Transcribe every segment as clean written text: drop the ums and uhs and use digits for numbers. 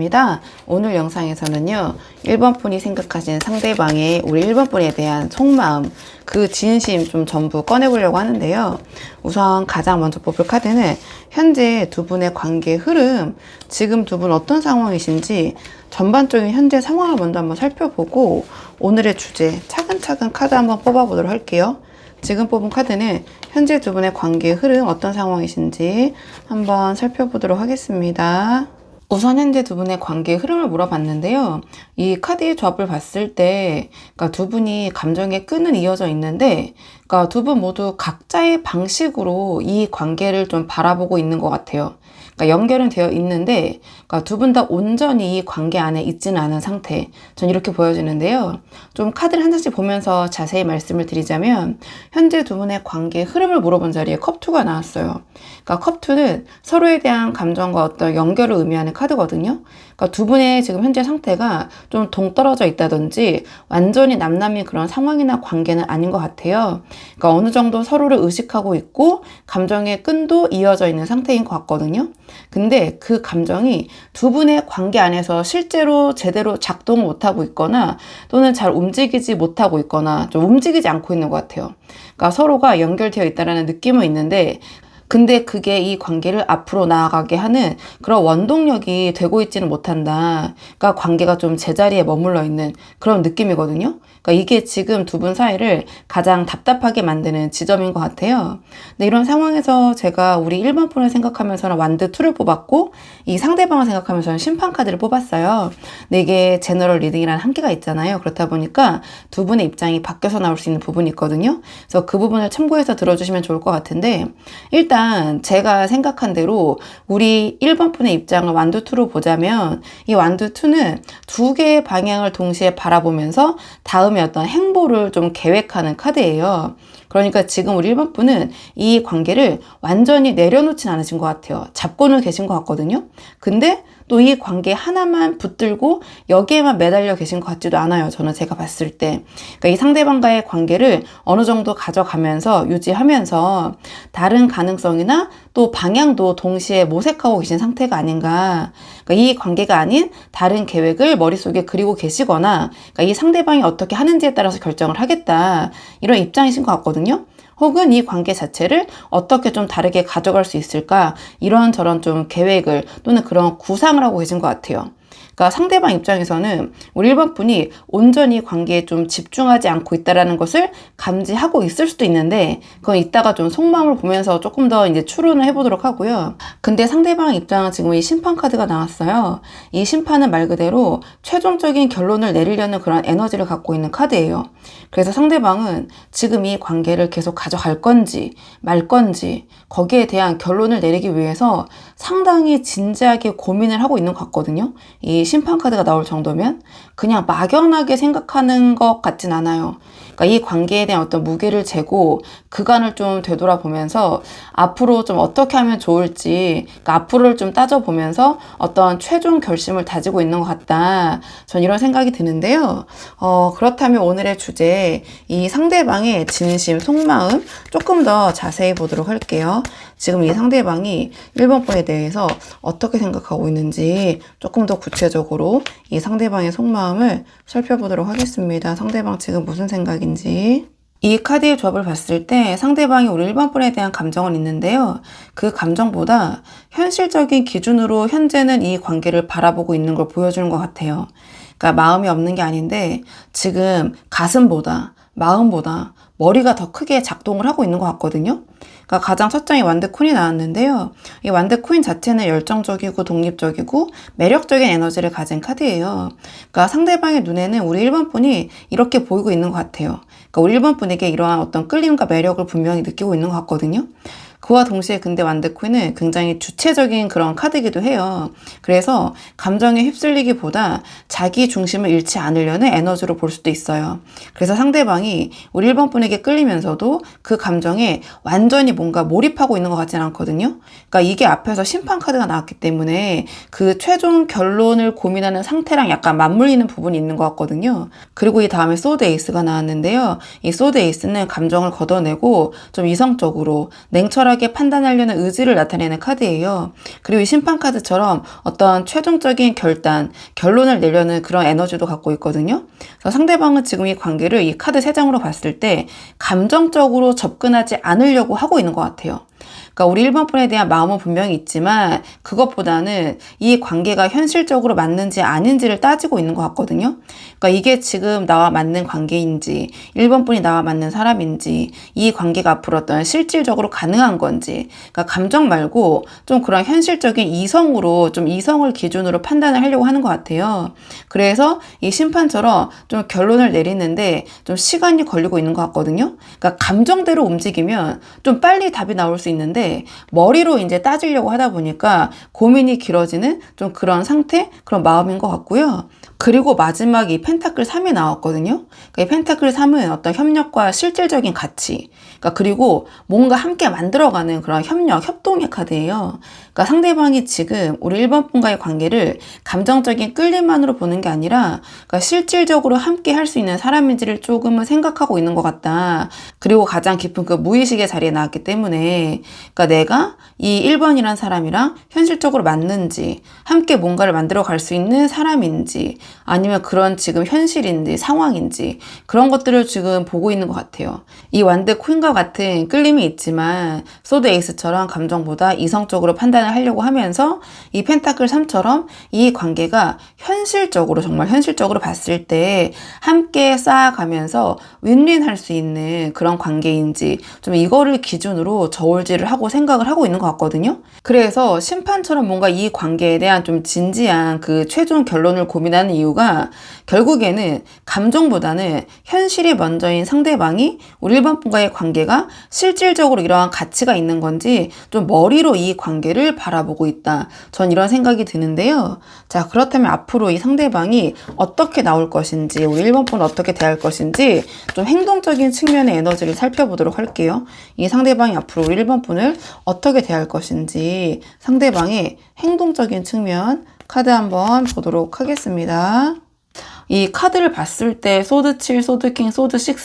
반갑습니다. 오늘 영상에서는요, 1번 분이 생각하시는 상대방의 우리 1번 분에 대한 속마음, 그 진심 좀 전부 꺼내보려고 하는데요. 우선 가장 먼저 뽑을 카드는 현재 두 분의 관계 흐름, 지금 두 분 어떤 상황이신지 전반적인 현재 상황을 먼저 한번 살펴보고 오늘의 주제 차근차근 카드 한번 뽑아보도록 할게요. 지금 뽑은 카드는 현재 두 분의 관계 흐름 어떤 상황이신지 한번 살펴보도록 하겠습니다. 우선 현재 두 분의 관계 흐름을 물어봤는데요. 이 카드의 조합을 봤을 때 그러니까 두 분이 감정의 끈은 이어져 있는데 그러니까 두 분 모두 각자의 방식으로 이 관계를 좀 바라보고 있는 것 같아요. 그러니까 연결은 되어 있는데 그러니까 두 분 다 온전히 이 관계 안에 있지는 않은 상태. 전 이렇게 보여지는데요. 좀 카드를 한 장씩 보면서 자세히 말씀을 드리자면 현재 두 분의 관계 흐름을 물어본 자리에 컵2가 나왔어요. 그러니까 컵2는 서로에 대한 감정과 어떤 연결을 의미하는 카드거든요. 그러니까 두 분의 지금 현재 상태가 좀 동떨어져 있다든지 완전히 남남인 그런 상황이나 관계는 아닌 것 같아요. 그러니까 어느 정도 서로를 의식하고 있고 감정의 끈도 이어져 있는 상태인 것 같거든요. 근데 그 감정이 두 분의 관계 안에서 실제로 제대로 작동을 못하고 있거나 또는 잘 움직이지 못하고 있거나 좀 움직이지 않고 있는 것 같아요. 그러니까 서로가 연결되어 있다는 느낌은 있는데 근데 그게 이 관계를 앞으로 나아가게 하는 그런 원동력이 되고 있지는 못한다. 그러니까 관계가 좀 제자리에 머물러 있는 그런 느낌이거든요. 그러니까 이게 지금 두 분 사이를 가장 답답하게 만드는 지점인 것 같아요. 근데 이런 상황에서 제가 우리 1번 분을 생각하면서는 완드 2를 뽑았고 이 상대방을 생각하면서는 심판 카드를 뽑았어요. 근데 이게 제너럴 리딩이라는 한계가 있잖아요. 그렇다 보니까 두 분의 입장이 바뀌어서 나올 수 있는 부분이 있거든요. 그래서 그 부분을 참고해서 들어주시면 좋을 것 같은데 일단 제가 생각한 대로 우리 1번 분의 입장을 완드 2로 보자면 이 완드 2는 두 개의 방향을 동시에 바라보면서 다음에 어떤 행보를 좀 계획하는 카드예요. 그러니까 지금 우리 1번 분은 이 관계를 완전히 내려놓진 않으신 것 같아요. 잡고는 계신 것 같거든요. 근데 또 이 관계 하나만 붙들고 여기에만 매달려 계신 것 같지도 않아요. 저는 제가 봤을 때. 그러니까 이 상대방과의 관계를 어느 정도 가져가면서 유지하면서 다른 가능성이나 또 방향도 동시에 모색하고 계신 상태가 아닌가. 그러니까 이 관계가 아닌 다른 계획을 머릿속에 그리고 계시거나 그러니까 이 상대방이 어떻게 하는지에 따라서 결정을 하겠다. 이런 입장이신 것 같거든요. 혹은 이 관계 자체를 어떻게 좀 다르게 가져갈 수 있을까 이런저런 좀 계획을 또는 그런 구상을 하고 계신 것 같아요. 그러니까 상대방 입장에서는 우리 1번 분이 온전히 관계에 좀 집중하지 않고 있다는 것을 감지하고 있을 수도 있는데 그건 이따가 좀 속마음을 보면서 조금 더 이제 추론을 해보도록 하고요. 근데 상대방 입장은 지금 이 심판 카드가 나왔어요. 이 심판은 말 그대로 최종적인 결론을 내리려는 그런 에너지를 갖고 있는 카드예요. 그래서 상대방은 지금 이 관계를 계속 가져갈 건지 말 건지 거기에 대한 결론을 내리기 위해서 상당히 진지하게 고민을 하고 있는 것 같거든요. 이 심판 카드가 나올 정도면 그냥 막연하게 생각하는 것 같진 않아요. 그러니까 이 관계에 대한 어떤 무게를 재고 그간을 좀 되돌아보면서 앞으로 좀 어떻게 하면 좋을지 그러니까 앞으로를 좀 따져보면서 어떤 최종 결심을 다지고 있는 것 같다. 전 이런 생각이 드는데요. 그렇다면 오늘의 주제 이 상대방의 진심, 속마음 조금 더 자세히 보도록 할게요. 지금 이 상대방이 1번 분에 대해서 어떻게 생각하고 있는지 조금 더 구체적으로 이 상대방의 속마음을 살펴보도록 하겠습니다. 상대방 지금 무슨 생각인지. 이 카드의 조합을 봤을 때 상대방이 우리 1번 분에 대한 감정은 있는데요. 그 감정보다 현실적인 기준으로 현재는 이 관계를 바라보고 있는 걸 보여주는 것 같아요. 그러니까 마음이 없는 게 아닌데 지금 가슴보다 마음보다 머리가 더 크게 작동을 하고 있는 것 같거든요. 그러니까 가장 첫 장이 완드 퀸이 나왔는데요. 이 완드 퀸 자체는 열정적이고 독립적이고 매력적인 에너지를 가진 카드예요. 그러니까 상대방의 눈에는 우리 1번 분이 이렇게 보이고 있는 것 같아요. 그러니까 우리 1번 분에게 이러한 어떤 끌림과 매력을 분명히 느끼고 있는 것 같거든요. 그와 동시에 근데 완드 퀸은 굉장히 주체적인 그런 카드이기도 해요. 그래서 감정에 휩쓸리기보다 자기 중심을 잃지 않으려는 에너지로 볼 수도 있어요. 그래서 상대방이 우리 1번 분에게 끌리면서도 그 감정에 완전히 뭔가 몰입하고 있는 것 같지는 않거든요. 그러니까 이게 앞에서 심판 카드가 나왔기 때문에 그 최종 결론을 고민하는 상태랑 약간 맞물리는 부분이 있는 것 같거든요. 그리고 이 다음에 소드 에이스가 나왔는데요. 이 소드 에이스는 감정을 걷어내고 좀 이성적으로 냉철하게 단호하게 판단하려는 의지를 나타내는 카드예요. 그리고 이 심판 카드처럼 어떤 최종적인 결론을 내려는 그런 에너지도 갖고 있거든요. 그래서 상대방은 지금 이 관계를 이 카드 3장으로 봤을 때 감정적으로 접근하지 않으려고 하고 있는 것 같아요. 그러니까 우리 1번 분에 대한 마음은 분명히 있지만 그것보다는 이 관계가 현실적으로 맞는지 아닌지를 따지고 있는 것 같거든요. 그러니까 이게 지금 나와 맞는 관계인지, 1번 분이 나와 맞는 사람인지, 이 관계가 앞으로 어떤 실질적으로 가능한 건지, 그러니까 감정 말고 좀 그런 현실적인 이성으로 좀 이성을 기준으로 판단을 하려고 하는 것 같아요. 그래서 이 심판처럼 좀 결론을 내리는데 좀 시간이 걸리고 있는 것 같거든요. 그러니까 감정대로 움직이면 좀 빨리 답이 나올 수 있는데 머리로 이제 따지려고 하다 보니까 고민이 길어지는 좀 그런 상태, 그런 마음인 것 같고요. 그리고 마지막 이 펜타클 3이 나왔거든요. 그러니까 이 펜타클 3은 어떤 협력과 실질적인 가치, 그러니까 그리고 뭔가 함께 만들어가는 그런 협동의 카드예요. 그러니까 상대방이 지금 우리 1번 분과의 관계를 감정적인 끌림만으로 보는 게 아니라 그러니까 실질적으로 함께 할 수 있는 사람인지를 조금은 생각하고 있는 것 같다. 그리고 가장 깊은 그 무의식의 자리에 나왔기 때문에 그러니까 내가 이 1번이란 사람이랑 현실적으로 맞는지, 함께 뭔가를 만들어 갈 수 있는 사람인지, 아니면 그런 지금 현실인지 상황인지 그런 것들을 지금 보고 있는 것 같아요. 이 완드 코인과 같은 끌림이 있지만 소드 에이스처럼 감정보다 이성적으로 판단을 하려고 하면서 이 펜타클 3처럼 이 관계가 현실적으로 정말 현실적으로 봤을 때 함께 쌓아가면서 윈윈 할 수 있는 그런 관계인지 좀 이거를 기준으로 저울질을 하고 생각을 하고 있는 것 같거든요. 그래서 심판처럼 뭔가 이 관계에 대한 좀 진지한 그 최종 결론을 고민하는 이유가 결국에는 감정보다는 현실이 먼저인 상대방이 우리 1번 분과의 관계가 실질적으로 이러한 가치가 있는 건지 좀 머리로 이 관계를 바라보고 있다. 전 이런 생각이 드는데요. 자, 그렇다면 앞으로 이 상대방이 어떻게 나올 것인지, 우리 1번 분은 어떻게 대할 것인지 좀 행동적인 측면의 에너지를 살펴보도록 할게요. 이 상대방이 앞으로 우리 1번 분을 어떻게 대할 것인지 상대방의 행동적인 측면 카드 한번 보도록 하겠습니다. 이 카드를 봤을 때 소드 7, 소드 킹, 소드 6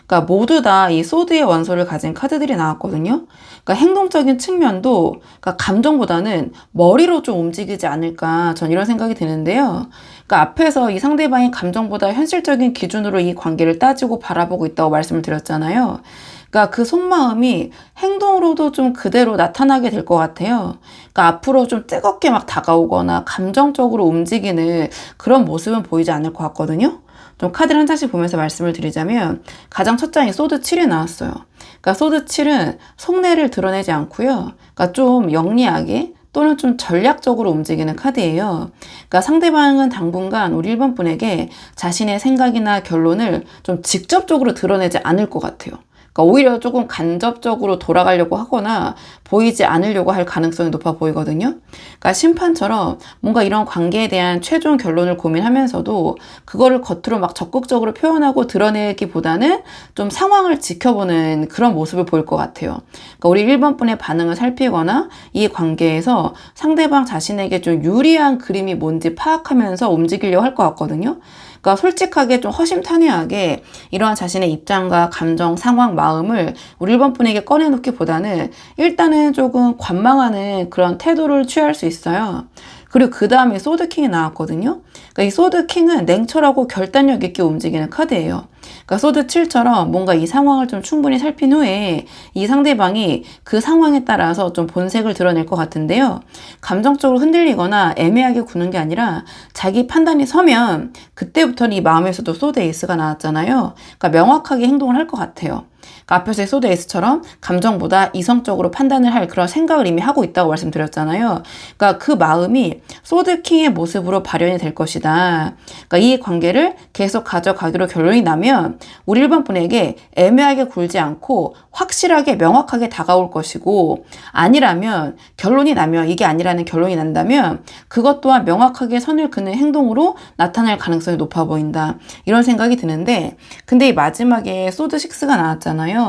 그러니까 모두 다 이 소드의 원소를 가진 카드들이 나왔거든요. 그러니까 행동적인 측면도 그러니까 감정보다는 머리로 좀 움직이지 않을까 전 이런 생각이 드는데요. 그러니까 앞에서 이 상대방이 감정보다 현실적인 기준으로 이 관계를 따지고 바라보고 있다고 말씀을 드렸잖아요. 그러니까 그 속마음이 행동으로도 좀 그대로 나타나게 될 것 같아요. 그러니까 앞으로 좀 뜨겁게 막 다가오거나 감정적으로 움직이는 그런 모습은 보이지 않을 것 같거든요. 좀 카드를 한 장씩 보면서 말씀을 드리자면 가장 첫 장이 소드 7이 나왔어요. 그러니까 소드 7은 속내를 드러내지 않고요. 그러니까 좀 영리하게 또는 좀 전략적으로 움직이는 카드예요. 그러니까 상대방은 당분간 우리 1번 분에게 자신의 생각이나 결론을 좀 직접적으로 드러내지 않을 것 같아요. 그러니까 오히려 조금 간접적으로 돌아가려고 하거나 보이지 않으려고 할 가능성이 높아 보이거든요. 그러니까 심판처럼 뭔가 이런 관계에 대한 최종 결론을 고민하면서도 그거를 겉으로 막 적극적으로 표현하고 드러내기보다는 좀 상황을 지켜보는 그런 모습을 보일 것 같아요. 그러니까 우리 1번 분의 반응을 살피거나 이 관계에서 상대방 자신에게 좀 유리한 그림이 뭔지 파악하면서 움직이려고 할 것 같거든요. 그러니까 솔직하게 좀 허심탄회하게 이러한 자신의 입장과 감정, 상황, 마음을 우리 1번 분에게 꺼내놓기보다는 일단은 조금 관망하는 그런 태도를 취할 수 있어요. 그리고 그 다음에 소드킹이 나왔거든요. 그러니까 이 소드킹은 냉철하고 결단력 있게 움직이는 카드예요. 그러니까 소드 7처럼 뭔가 이 상황을 좀 충분히 살핀 후에 이 상대방이 그 상황에 따라서 좀 본색을 드러낼 것 같은데요. 감정적으로 흔들리거나 애매하게 구는 게 아니라 자기 판단이 서면 그때부터는 이 마음에서도 소드 에이스가 나왔잖아요. 그러니까 명확하게 행동을 할 것 같아요. 그러니까 앞에서의 소드 에이스처럼 감정보다 이성적으로 판단을 할 그런 생각을 이미 하고 있다고 말씀드렸잖아요. 그러니까 그 마음이 소드 킹의 모습으로 발현이 될 것이다. 그러니까 이 관계를 계속 가져가기로 결론이 나면 우리 1번 분에게 애매하게 굴지 않고 확실하게 명확하게 다가올 것이고, 아니라면 결론이 나면 이게 아니라는 결론이 난다면 그것 또한 명확하게 선을 그는 행동으로 나타날 가능성이 높아 보인다. 이런 생각이 드는데, 근데 이 마지막에 소드 6가 나왔잖아요.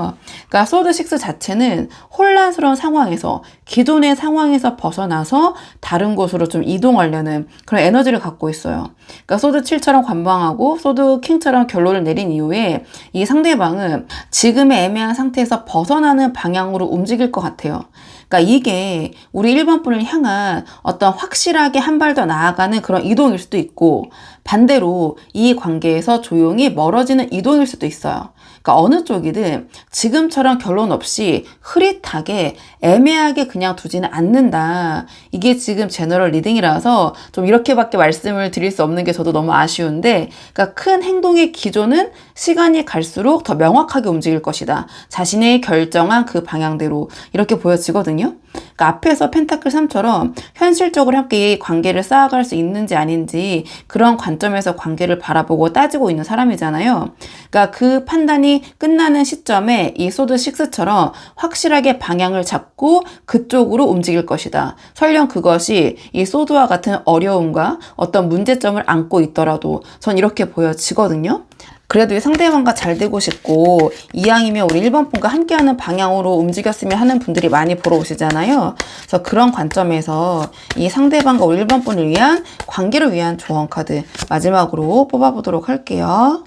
그러니까 소드 6 자체는 혼란스러운 상황에서, 기존의 상황에서 벗어나서 다른 곳으로 좀 이동하려는 그런 에너지를 갖고 있어요. 그러니까 소드 7처럼 관방하고 소드 킹처럼 결론을 내린 이후에 이 상대방은 지금의 애매한 상태에서 벗어나는 방향으로 움직일 것 같아요. 그러니까 이게 우리 1번 분을 향한 어떤 확실하게 한 발 더 나아가는 그런 이동일 수도 있고, 반대로 이 관계에서 조용히 멀어지는 이동일 수도 있어요. 그러니까 어느 쪽이든 지금처럼 결론 없이 흐릿하게 애매하게 그냥 두지는 않는다. 이게 지금 제너럴 리딩이라서 좀 이렇게밖에 말씀을 드릴 수 없는 게 저도 너무 아쉬운데, 그러니까 큰 행동의 기조는 시간이 갈수록 더 명확하게 움직일 것이다. 자신의 결정한 그 방향대로 이렇게 보여지거든요. 그러니까 앞에서 펜타클 3처럼 현실적으로 함께 이 관계를 쌓아갈 수 있는지 아닌지 그런 관점에서 관계를 바라보고 따지고 있는 사람이잖아요. 그러니까 그 판단이 끝나는 시점에 이 소드 6처럼 확실하게 방향을 잡고 그쪽으로 움직일 것이다. 설령 그것이 이 소드와 같은 어려움과 어떤 문제점을 안고 있더라도 전 이렇게 보여지거든요. 그래도 이 상대방과 잘 되고 싶고 이왕이면 우리 1번 분과 함께하는 방향으로 움직였으면 하는 분들이 많이 보러 오시잖아요. 그래서 그런 관점에서 이 상대방과 우리 1번 분을 위한 관계를 위한 조언 카드 마지막으로 뽑아보도록 할게요.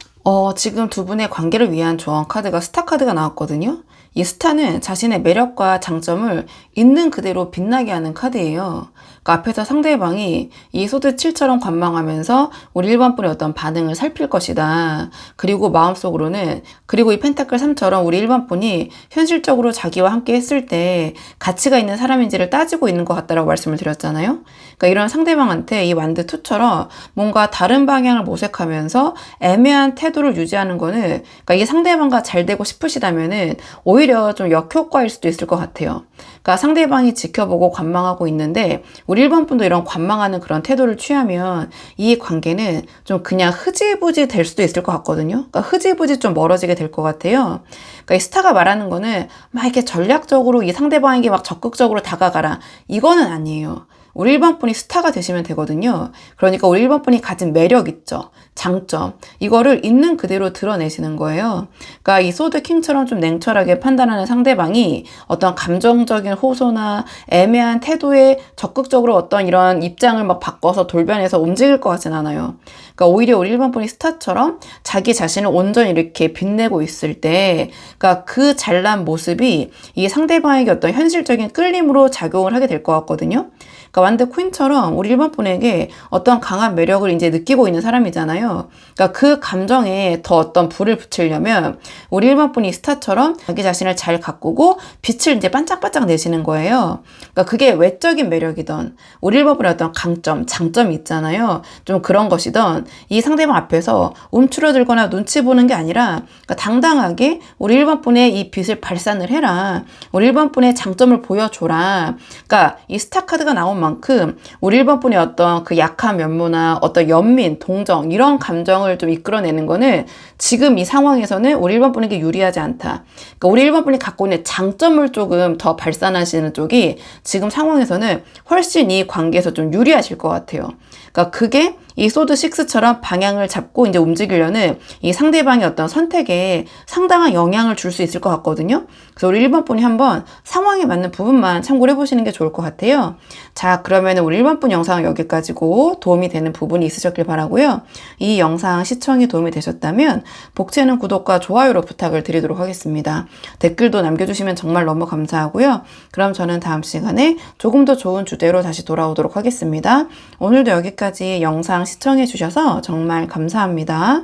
지금 두 분의 관계를 위한 조언 카드가 스타 카드가 나왔거든요. 이 스타는 자신의 매력과 장점을 있는 그대로 빛나게 하는 카드예요. 그 앞에서 상대방이 이 소드 7처럼 관망하면서 우리 1번 분의 어떤 반응을 살필 것이다. 그리고 마음속으로는, 그리고 이 펜타클 3처럼 우리 1번 분이 현실적으로 자기와 함께 했을 때 가치가 있는 사람인지를 따지고 있는 것 같다라고 말씀을 드렸잖아요. 그러니까 이런 상대방한테 이 완드 2처럼 뭔가 다른 방향을 모색하면서 애매한 태도를 유지하는 거는, 그러니까 이 상대방과 잘 되고 싶으시다면은 오히려 좀 역효과일 수도 있을 것 같아요. 그러니까 상대방이 지켜보고 관망하고 있는데 우리 1번 분도 이런 관망하는 그런 태도를 취하면 이 관계는 좀 그냥 흐지부지 될 수도 있을 것 같거든요. 그러니까 흐지부지 좀 멀어지게 될 것 같아요. 그러니까 이 스타가 말하는 거는 막 이렇게 전략적으로 이 상대방에게 막 적극적으로 다가가라, 이거는 아니에요. 우리 1번 분이 스타가 되시면 되거든요. 그러니까 우리 1번 분이 가진 매력 있죠. 장점. 이거를 있는 그대로 드러내시는 거예요. 그러니까 이 소드 킹처럼 좀 냉철하게 판단하는 상대방이 어떤 감정적인 호소나 애매한 태도에 적극적으로 어떤 이런 입장을 막 바꿔서 돌변해서 움직일 것 같진 않아요. 그러니까 오히려 우리 1번 분이 스타처럼 자기 자신을 온전히 이렇게 빛내고 있을 때, 그러니까 그 잘난 모습이 이 상대방에게 어떤 현실적인 끌림으로 작용을 하게 될 것 같거든요. 그러니까 완드 퀸처럼 우리 1번 분에게 어떤 강한 매력을 이제 느끼고 있는 사람이잖아요. 그러니까 그 감정에 더 어떤 불을 붙이려면 우리 1번 분이 스타처럼 자기 자신을 잘 가꾸고 빛을 이제 반짝반짝 내시는 거예요. 그러니까 그게 외적인 매력이던 우리 1번 분의 어떤 강점, 장점이 있잖아요. 좀 그런 것이던 이 상대방 앞에서 움츠러들거나 눈치 보는 게 아니라, 그러니까 당당하게 우리 1번 분의 이 빛을 발산을 해라. 우리 1번 분의 장점을 보여줘라. 그러니까 이 스타 카드가 나온 만큼 우리 1번 분의 어떤 그 약한 면모나 어떤 연민, 동정 이런 감정을 좀 이끌어내는 거는 지금 이 상황에서는 우리 1번 분에게 유리하지 않다. 그러니까 우리 1번 분이 갖고 있는 장점을 조금 더 발산하시는 쪽이 지금 상황에서는 훨씬 이 관계에서 좀 유리하실 것 같아요. 그러니까 그게 이 소드 6처럼 방향을 잡고 이제 움직이려는 이 상대방의 어떤 선택에 상당한 영향을 줄 수 있을 것 같거든요. 그래서 우리 1번 분이 한번 상황에 맞는 부분만 참고를 해보시는 게 좋을 것 같아요. 자, 그러면 우리 1번 분 영상은 여기까지고 도움이 되는 부분이 있으셨길 바라고요. 이 영상 시청이 도움이 되셨다면 복채는 구독과 좋아요로 부탁을 드리도록 하겠습니다. 댓글도 남겨주시면 정말 너무 감사하고요. 그럼 저는 다음 시간에 조금 더 좋은 주제로 다시 돌아오도록 하겠습니다. 오늘도 여기까지 영상 시청해 주셔서 정말 감사합니다.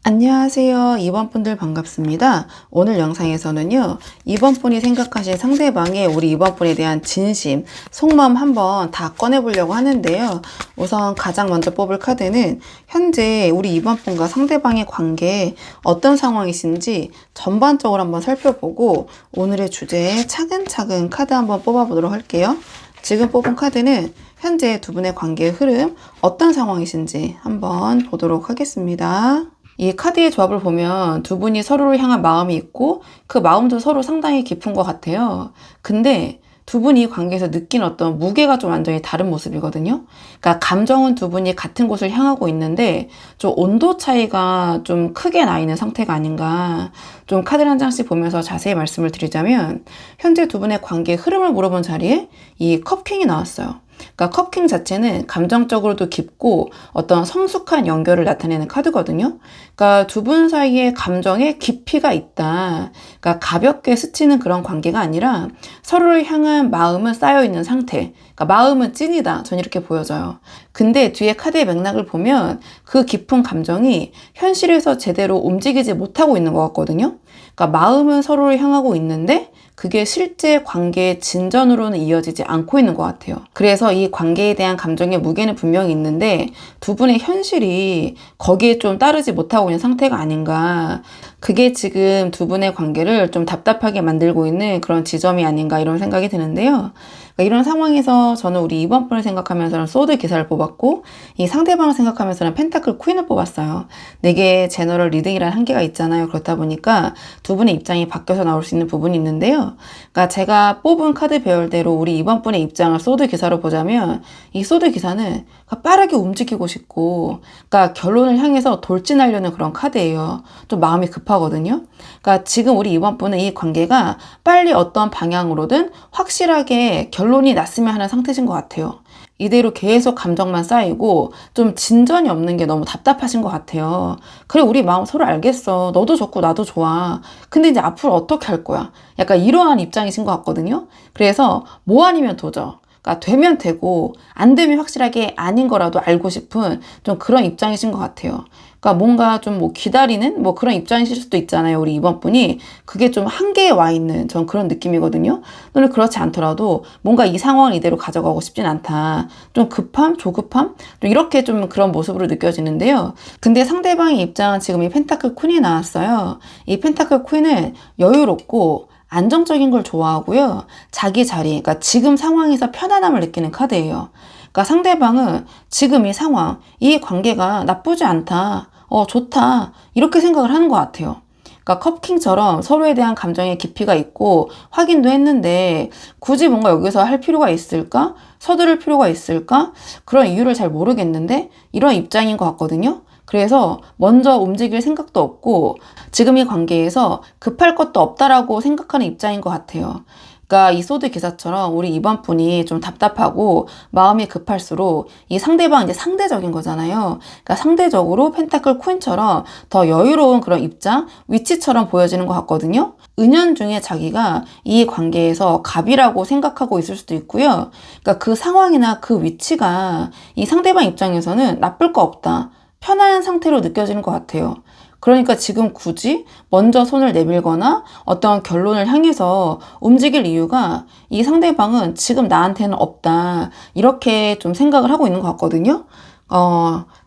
안녕하세요. 2번 분들 반갑습니다. 오늘 영상에서는요, 2번 분이 생각하신 상대방의 우리 2번 분에 대한 진심, 속마음 한번 다 꺼내보려고 하는데요. 우선 가장 먼저 뽑을 카드는 현재 우리 2번 분과 상대방의 관계에 어떤 상황이신지 전반적으로 한번 살펴보고 오늘의 주제에 차근차근 카드 한번 뽑아보도록 할게요. 지금 뽑은 카드는 현재 두 분의 관계의 흐름, 어떤 상황이신지 한번 보도록 하겠습니다. 이 카드의 조합을 보면 두 분이 서로를 향한 마음이 있고 그 마음도 서로 상당히 깊은 것 같아요. 근데 두 분이 이 관계에서 느낀 어떤 무게가 좀 완전히 다른 모습이거든요. 그러니까 감정은 두 분이 같은 곳을 향하고 있는데 좀 온도 차이가 좀 크게 나 있는 상태가 아닌가. 좀 카드를 한 장씩 보면서 자세히 말씀을 드리자면 현재 두 분의 관계의 흐름을 물어본 자리에 이 컵킹이 나왔어요. 그러니까 컵킹 자체는 감정적으로도 깊고 어떤 성숙한 연결을 나타내는 카드거든요. 그러니까 두 분 사이에 감정에 깊이가 있다. 그러니까 가볍게 스치는 그런 관계가 아니라 서로를 향한 마음은 쌓여있는 상태. 그러니까 마음은 찐이다. 전 이렇게 보여져요. 근데 뒤에 카드의 맥락을 보면 그 깊은 감정이 현실에서 제대로 움직이지 못하고 있는 것 같거든요. 그러니까 마음은 서로를 향하고 있는데 그게 실제 관계의 진전으로는 이어지지 않고 있는 것 같아요. 그래서 이 관계에 대한 감정의 무게는 분명히 있는데 두 분의 현실이 거기에 좀 따르지 못하고 있는 상태가 아닌가. 그게 지금 두 분의 관계를 좀 답답하게 만들고 있는 그런 지점이 아닌가 이런 생각이 드는데요. 그러니까 이런 상황에서 저는 우리 2번 분을 생각하면서는 소드 기사를 뽑았고 이 상대방을 생각하면서는 펜타클 퀸을 뽑았어요. 4개의 제너럴 리딩이라는 한계가 있잖아요. 그렇다 보니까 두 분의 입장이 바뀌어서 나올 수 있는 부분이 있는데요. 그러니까 제가 뽑은 카드 배열대로 우리 2번 분의 입장을 소드 기사로 보자면 이 소드 기사는 빠르게 움직이고 싶고 그러니까 결론을 향해서 돌진하려는 그런 카드예요. 좀 마음이 급하거든요. 그러니까 지금 우리 2번 분은 이 관계가 빨리 어떤 방향으로든 확실하게 결론이 났으면 하는 상태신 것 같아요. 이대로 계속 감정만 쌓이고 좀 진전이 없는 게 너무 답답하신 것 같아요. 그래, 우리 마음 서로 알겠어. 너도 좋고 나도 좋아. 근데 이제 앞으로 어떻게 할 거야? 약간 이러한 입장이신 것 같거든요. 그래서 뭐 아니면 도저. 그러니까 되면 되고 안 되면 확실하게 아닌 거라도 알고 싶은 좀 그런 입장이신 것 같아요. 그러니까 뭔가 좀 뭐 기다리는 뭐 그런 입장이실 수도 있잖아요. 우리 이번 분이 그게 좀 한계에 와 있는 전 그런 느낌이거든요. 또는 그렇지 않더라도 뭔가 이 상황을 이대로 가져가고 싶진 않다. 좀 급함, 조급함, 좀 이렇게 좀 그런 모습으로 느껴지는데요. 근데 상대방의 입장은 지금 이 펜타클 퀸이 나왔어요. 이 펜타클 퀸은 여유롭고 안정적인 걸 좋아하고요. 자기 자리, 그러니까 지금 상황에서 편안함을 느끼는 카드예요. 그러니까 상대방은 지금 이 상황, 이 관계가 나쁘지 않다, 좋다, 이렇게 생각을 하는 것 같아요. 그러니까 컵킹처럼 서로에 대한 감정의 깊이가 있고 확인도 했는데 굳이 뭔가 여기서 할 필요가 있을까? 서두를 필요가 있을까? 그런 이유를 잘 모르겠는데 이런 입장인 것 같거든요. 그래서 먼저 움직일 생각도 없고 지금 이 관계에서 급할 것도 없다라고 생각하는 입장인 것 같아요. 그러니까 이 소드 기사처럼 우리 이번 분이 좀 답답하고 마음이 급할수록 이 상대방 이제 상대적인 거잖아요. 그러니까 상대적으로 펜타클 퀸처럼 더 여유로운 그런 입장, 위치처럼 보여지는 것 같거든요. 은연중에 자기가 이 관계에서 갑이라고 생각하고 있을 수도 있고요. 그러니까 그 상황이나 그 위치가 이 상대방 입장에서는 나쁠 거 없다. 편한 상태로 느껴지는 것 같아요. 그러니까 지금 굳이 먼저 손을 내밀거나 어떤 결론을 향해서 움직일 이유가 이 상대방은 지금 나한테는 없다. 이렇게 좀 생각을 하고 있는 것 같거든요.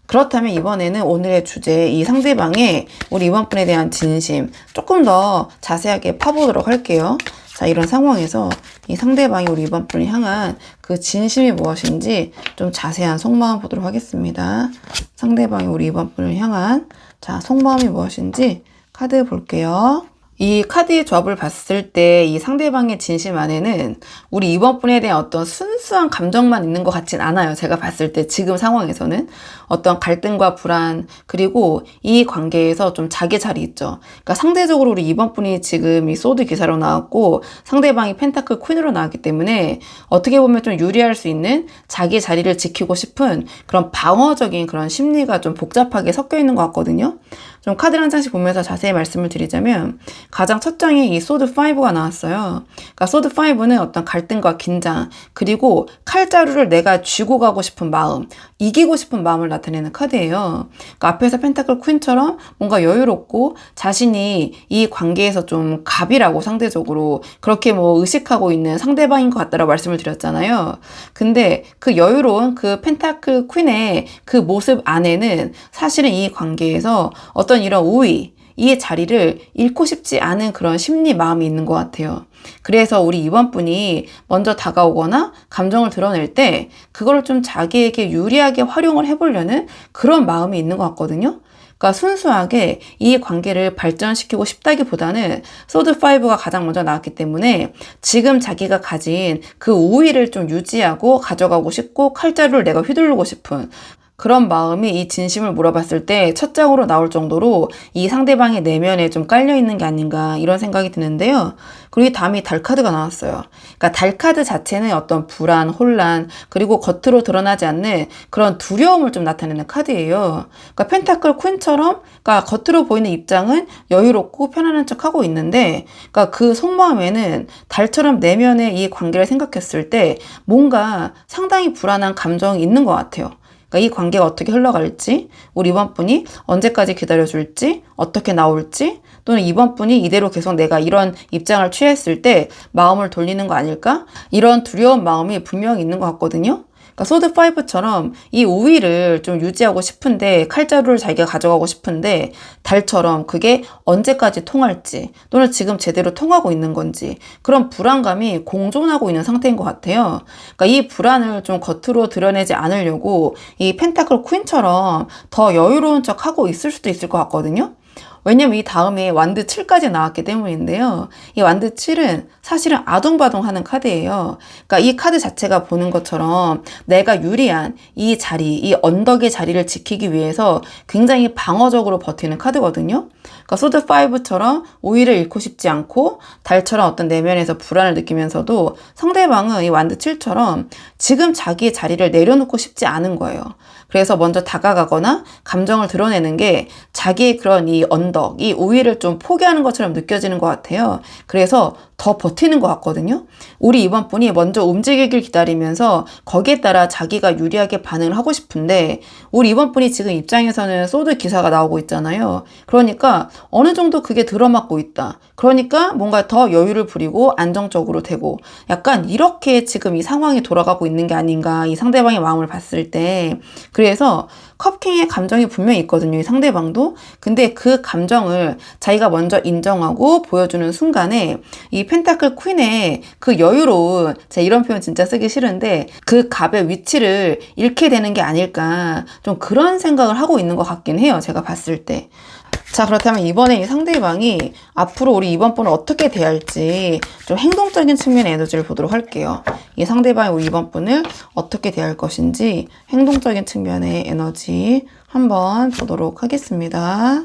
그렇다면 이번에는 오늘의 주제, 이 상대방의 우리 이번 분에 대한 진심 조금 더 자세하게 파보도록 할게요. 자, 이런 상황에서 이 상대방이 우리 이번 분을 향한 그 진심이 무엇인지 좀 자세한 속마음 보도록 하겠습니다. 상대방이 우리 이번 분을 향한 속마음이 무엇인지 카드 볼게요. 이 카드의 조합을 봤을 때 이 상대방의 진심 안에는 우리 이번 분에 대한 어떤 순수한 감정만 있는 것 같진 않아요. 제가 봤을 때 지금 상황에서는 어떤 갈등과 불안, 그리고 이 관계에서 좀 자기 자리 있죠. 그러니까 상대적으로 우리 이번 분이 지금 이 소드 기사로 나왔고 상대방이 펜타클 퀸으로 나왔기 때문에 어떻게 보면 좀 유리할 수 있는 자기 자리를 지키고 싶은 그런 방어적인 그런 심리가 좀 복잡하게 섞여 있는 것 같거든요. 좀 카드 한 장씩 보면서 자세히 말씀을 드리자면 가장 첫 장에 이 소드 5가 나왔어요. 그러니까 소드 5는 어떤 갈등과 긴장, 그리고 칼자루를 내가 쥐고 가고 싶은 마음, 이기고 싶은 마음을 나타내는 카드예요. 그러니까 앞에서 펜타클 퀸처럼 뭔가 여유롭고 자신이 이 관계에서 좀 갑이라고 상대적으로 그렇게 뭐 의식하고 있는 상대방인 것 같다라고 말씀을 드렸잖아요. 근데 그 여유로운 그 펜타클 퀸의 그 모습 안에는 사실은 이 관계에서 어떤 이런 우위, 이 자리를 잃고 싶지 않은 그런 심리 마음이 있는 것 같아요. 그래서 우리 이번 분이 먼저 다가오거나 감정을 드러낼 때 그걸 좀 자기에게 유리하게 활용을 해보려는 그런 마음이 있는 것 같거든요. 그러니까 순수하게 이 관계를 발전시키고 싶다기보다는 소드5가 가장 먼저 나왔기 때문에 지금 자기가 가진 그 우위를 좀 유지하고 가져가고 싶고 칼자루를 내가 휘두르고 싶은 그런 마음이 이 진심을 물어봤을 때 첫 장으로 나올 정도로 이 상대방의 내면에 좀 깔려있는 게 아닌가 이런 생각이 드는데요. 그리고 이 다음에 달 카드가 나왔어요. 그러니까 달 카드 자체는 어떤 불안, 혼란, 그리고 겉으로 드러나지 않는 그런 두려움을 좀 나타내는 카드예요. 그러니까 펜타클 퀸처럼 그러니까 겉으로 보이는 입장은 여유롭고 편안한 척하고 있는데 그러니까 그 속마음에는 달처럼 내면의 이 관계를 생각했을 때 뭔가 상당히 불안한 감정이 있는 것 같아요. 그러니까 이 관계가 어떻게 흘러갈지, 우리 이번 분이 언제까지 기다려줄지, 어떻게 나올지, 또는 이번 분이 이대로 계속 내가 이런 입장을 취했을 때 마음을 돌리는 거 아닐까? 이런 두려운 마음이 분명히 있는 것 같거든요. 그러니까 소드 5처럼 이 우위를 좀 유지하고 싶은데 칼자루를 자기가 가져가고 싶은데 달처럼 그게 언제까지 통할지 또는 지금 제대로 통하고 있는 건지 그런 불안감이 공존하고 있는 상태인 것 같아요. 그러니까 이 불안을 좀 겉으로 드러내지 않으려고 이 펜타클 퀸처럼 더 여유로운 척 하고 있을 수도 있을 것 같거든요. 왜냐면 이 다음에 완드 7까지 나왔기 때문인데요. 이 완드 7은 사실은 아동바동하는 카드예요. 그러니까 이 카드 자체가 보는 것처럼 내가 유리한 이 자리, 이 언덕의 자리를 지키기 위해서 굉장히 방어적으로 버티는 카드거든요. 그러니까 소드 5처럼 우위를 잃고 싶지 않고 달처럼 어떤 내면에서 불안을 느끼면서도 상대방은 이 완드 7처럼 지금 자기의 자리를 내려놓고 싶지 않은 거예요. 그래서 먼저 다가가거나 감정을 드러내는 게 자기의 그런 이 언덕, 이 우위를 좀 포기하는 것처럼 느껴지는 것 같아요. 그래서 더 버티는 것 같거든요. 우리 이번 분이 먼저 움직이길 기다리면서 거기에 따라 자기가 유리하게 반응을 하고 싶은데 우리 이번 분이 지금 입장에서는 소드 기사가 나오고 있잖아요. 그러니까 어느 정도 그게 들어맞고 있다. 그러니까 뭔가 더 여유를 부리고 안정적으로 되고 약간 이렇게 지금 이 상황이 돌아가고 있는 게 아닌가 이 상대방의 마음을 봤을 때 그래서 컵킹의 감정이 분명히 있거든요. 이 상대방도. 근데 그 감정을 자기가 먼저 인정하고 보여주는 순간에 이 펜타클 퀸의 그 여유로운 제가 이런 표현 진짜 쓰기 싫은데 그 갑의 위치를 잃게 되는 게 아닐까 좀 그런 생각을 하고 있는 것 같긴 해요. 제가 봤을 때. 자, 그렇다면 이번에 이 상대방이 앞으로 우리 이번 분을 어떻게 대할지 좀 행동적인 측면의 에너지를 보도록 할게요. 이 상대방이 우리 이번 분을 어떻게 대할 것인지 행동적인 측면의 에너지 한번 보도록 하겠습니다.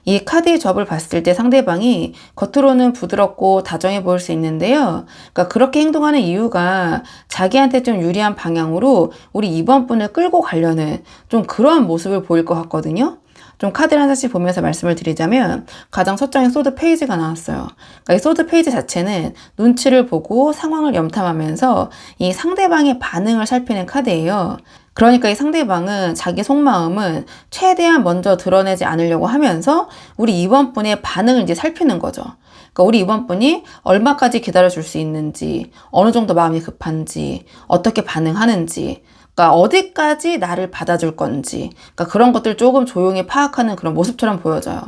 이 카드의 접을 봤을 때 상대방이 겉으로는 부드럽고 다정해 보일 수 있는데요. 그러니까 그렇게 행동하는 이유가 자기한테 좀 유리한 방향으로 우리 이번 분을 끌고 가려는 좀 그런 모습을 보일 것 같거든요. 좀 카드를 하나씩 보면서 말씀을 드리자면 가장 첫 장에 소드 페이지가 나왔어요. 그러니까 이 소드 페이지 자체는 눈치를 보고 상황을 염탐하면서 이 상대방의 반응을 살피는 카드예요. 그러니까 이 상대방은 자기 속마음은 최대한 먼저 드러내지 않으려고 하면서 우리 이번 분의 반응을 이제 살피는 거죠. 그러니까 우리 이번 분이 얼마까지 기다려줄 수 있는지, 어느 정도 마음이 급한지, 어떻게 반응하는지, 그러니까 어디까지 나를 받아줄 건지, 그러니까 그런 것들 조금 조용히 파악하는 그런 모습처럼 보여져요.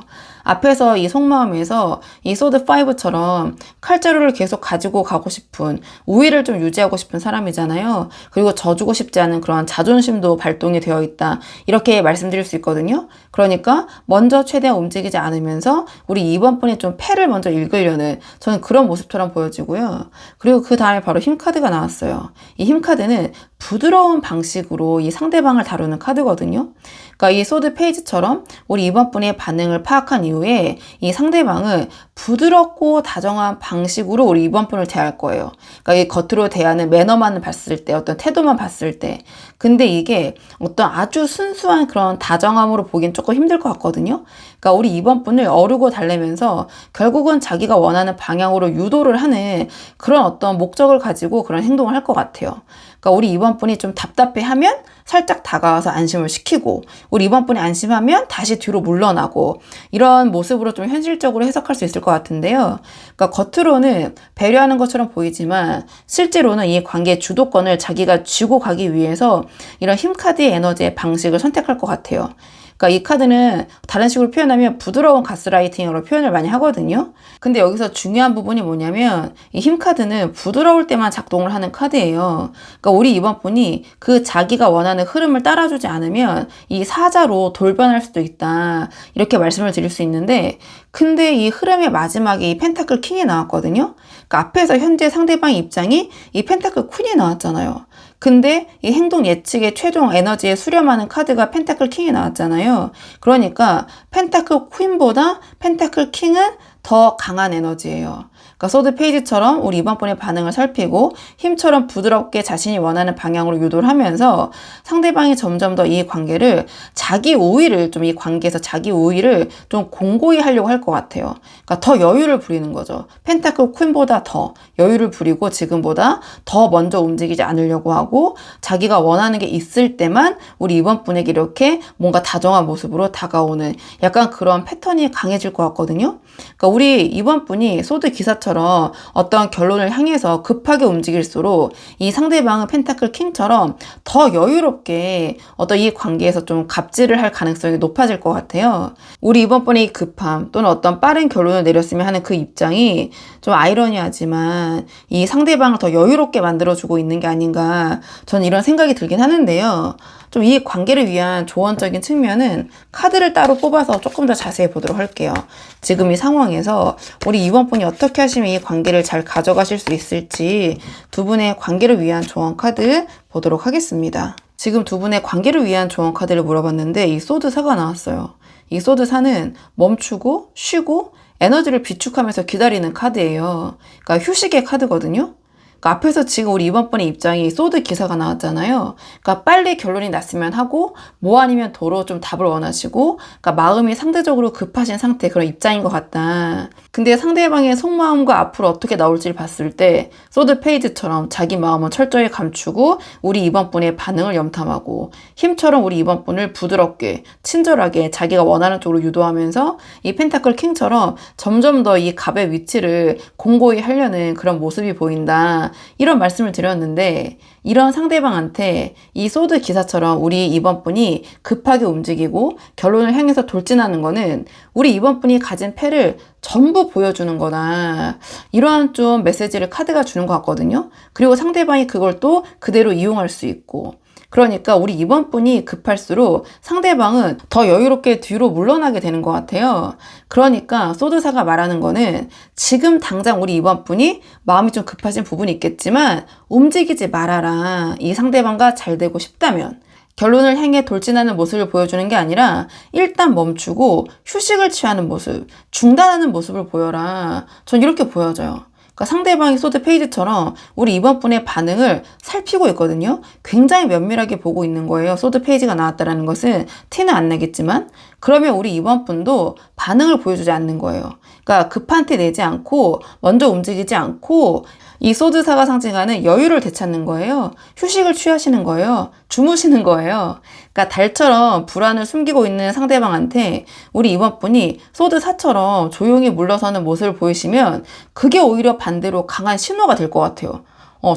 앞에서 이 속마음에서 이 소드 5처럼 칼자루를 계속 가지고 가고 싶은 우위를 좀 유지하고 싶은 사람이잖아요. 그리고 져주고 싶지 않은 그런 자존심도 발동이 되어 있다. 이렇게 말씀드릴 수 있거든요. 그러니까 먼저 최대한 움직이지 않으면서 우리 이번 분이 좀 패를 먼저 읽으려는 저는 그런 모습처럼 보여지고요. 그리고 그 다음에 바로 힘 카드가 나왔어요. 이 힘 카드는 부드러운 방식으로 이 상대방을 다루는 카드거든요. 그러니까 이 소드 페이지처럼 우리 이번 분의 반응을 파악한 이후에 이 상대방은 부드럽고 다정한 방식으로 우리 이번 분을 대할 거예요. 그러니까 이 겉으로 대하는 매너만 봤을 때, 어떤 태도만 봤을 때. 근데 이게 어떤 아주 순수한 그런 다정함으로 보긴 조금 힘들 것 같거든요. 그러니까 우리 이번 분을 어르고 달래면서 결국은 자기가 원하는 방향으로 유도를 하는 그런 어떤 목적을 가지고 그런 행동을 할 것 같아요. 그러니까 우리 이번 분이 좀 답답해하면 살짝 다가와서 안심을 시키고 우리 이번 분이 안심하면 다시 뒤로 물러나고 이런 모습으로 좀 현실적으로 해석할 수 있을 것 같은데요. 그러니까 겉으로는 배려하는 것처럼 보이지만 실제로는 이 관계의 주도권을 자기가 쥐고 가기 위해서 이런 힘카드의 에너지의 방식을 선택할 것 같아요. 그러니까 이 카드는 다른 식으로 표현하면 부드러운 가스라이팅으로 표현을 많이 하거든요. 근데 여기서 중요한 부분이 뭐냐면 이 힘 카드는 부드러울 때만 작동을 하는 카드예요. 그러니까 우리 이번 분이 그 자기가 원하는 흐름을 따라주지 않으면 이 사자로 돌변할 수도 있다. 이렇게 말씀을 드릴 수 있는데 근데 이 흐름의 마지막에 이 펜타클 킹이 나왔거든요. 그러니까 앞에서 현재 상대방의 입장이 이 펜타클 퀸이 나왔잖아요. 근데 이 행동 예측의 최종 에너지에 수렴하는 카드가 펜타클 킹이 나왔잖아요. 그러니까 펜타클 퀸보다 펜타클 킹은 더 강한 에너지예요. 그러니까 소드 페이지처럼 우리 이번 분의 반응을 살피고 힘처럼 부드럽게 자신이 원하는 방향으로 유도를 하면서 상대방이 점점 더 이 관계를 자기 우위를 좀 이 관계에서 자기 우위를 좀 공고히 하려고 할 것 같아요. 그러니까 더 여유를 부리는 거죠. 펜타클 퀸보다 더 여유를 부리고 지금보다 더 먼저 움직이지 않으려고 하고 자기가 원하는 게 있을 때만 우리 이번 분에게 이렇게 뭔가 다정한 모습으로 다가오는 약간 그런 패턴이 강해질 것 같거든요. 그러니까 우리 이번 분이 소드 기사처럼 어떤 결론을 향해서 급하게 움직일수록 이 상대방은 펜타클 킹처럼 더 여유롭게 어떤 이 관계에서 좀 갑질을 할 가능성이 높아질 것 같아요. 우리 이번 분의 급함 또는 어떤 빠른 결론을 내렸으면 하는 그 입장이 좀 아이러니하지만 이 상대방을 더 여유롭게 만들어주고 있는 게 아닌가 저는 이런 생각이 들긴 하는데요. 좀 이 관계를 위한 조언적인 측면은 카드를 따로 뽑아서 조금 더 자세히 보도록 할게요. 지금 이 상황에서 우리 이번 분이 어떻게 하시면 이 관계를 잘 가져가실 수 있을지 두 분의 관계를 위한 조언 카드 보도록 하겠습니다. 지금 두 분의 관계를 위한 조언 카드를 물어봤는데 이 소드사가 나왔어요. 이 소드사는 멈추고 쉬고 에너지를 비축하면서 기다리는 카드예요. 그러니까 휴식의 카드거든요. 그러니까 앞에서 지금 우리 이번 번의 입장이 소드 기사가 나왔잖아요. 그러니까 빨리 결론이 났으면 하고 뭐 아니면 도로 좀 답을 원하시고 그러니까 마음이 상대적으로 급하신 상태 그런 입장인 것 같다. 근데 상대방의 속마음과 앞으로 어떻게 나올지를 봤을 때 소드 페이지처럼 자기 마음은 철저히 감추고 우리 이번 분의 반응을 염탐하고 힘처럼 우리 이번 분을 부드럽게 친절하게 자기가 원하는 쪽으로 유도하면서 이 펜타클 킹처럼 점점 더 이 갑의 위치를 공고히 하려는 그런 모습이 보인다. 이런 말씀을 드렸는데 이런 상대방한테 이 소드 기사처럼 우리 이번 분이 급하게 움직이고 결론을 향해서 돌진하는 거는 우리 이번 분이 가진 패를 전부 보여주는 거다. 이러한 좀 메시지를 카드가 주는 것 같거든요. 그리고 상대방이 그걸 또 그대로 이용할 수 있고 그러니까 우리 이번 분이 급할수록 상대방은 더 여유롭게 뒤로 물러나게 되는 것 같아요. 그러니까 소드사가 말하는 거는 지금 당장 우리 이번 분이 마음이 좀 급하신 부분이 있겠지만 움직이지 말아라. 이 상대방과 잘 되고 싶다면 결론을 향해 돌진하는 모습을 보여주는 게 아니라 일단 멈추고 휴식을 취하는 모습, 중단하는 모습을 보여라. 전 이렇게 보여져요. 그러니까 상대방이 소드 페이지처럼 우리 이번 분의 반응을 살피고 있거든요. 굉장히 면밀하게 보고 있는 거예요. 소드 페이지가 나왔다는 것은 티는 안 나겠지만 그러면 우리 이번 분도 반응을 보여주지 않는 거예요. 그러니까 급한 티 내지 않고 먼저 움직이지 않고 이 소드사가 상징하는 여유를 되찾는 거예요. 휴식을 취하시는 거예요. 주무시는 거예요. 그러니까 달처럼 불안을 숨기고 있는 상대방한테 우리 이번 분이 소드사처럼 조용히 물러서는 모습을 보이시면 그게 오히려 반대로 강한 신호가 될 것 같아요.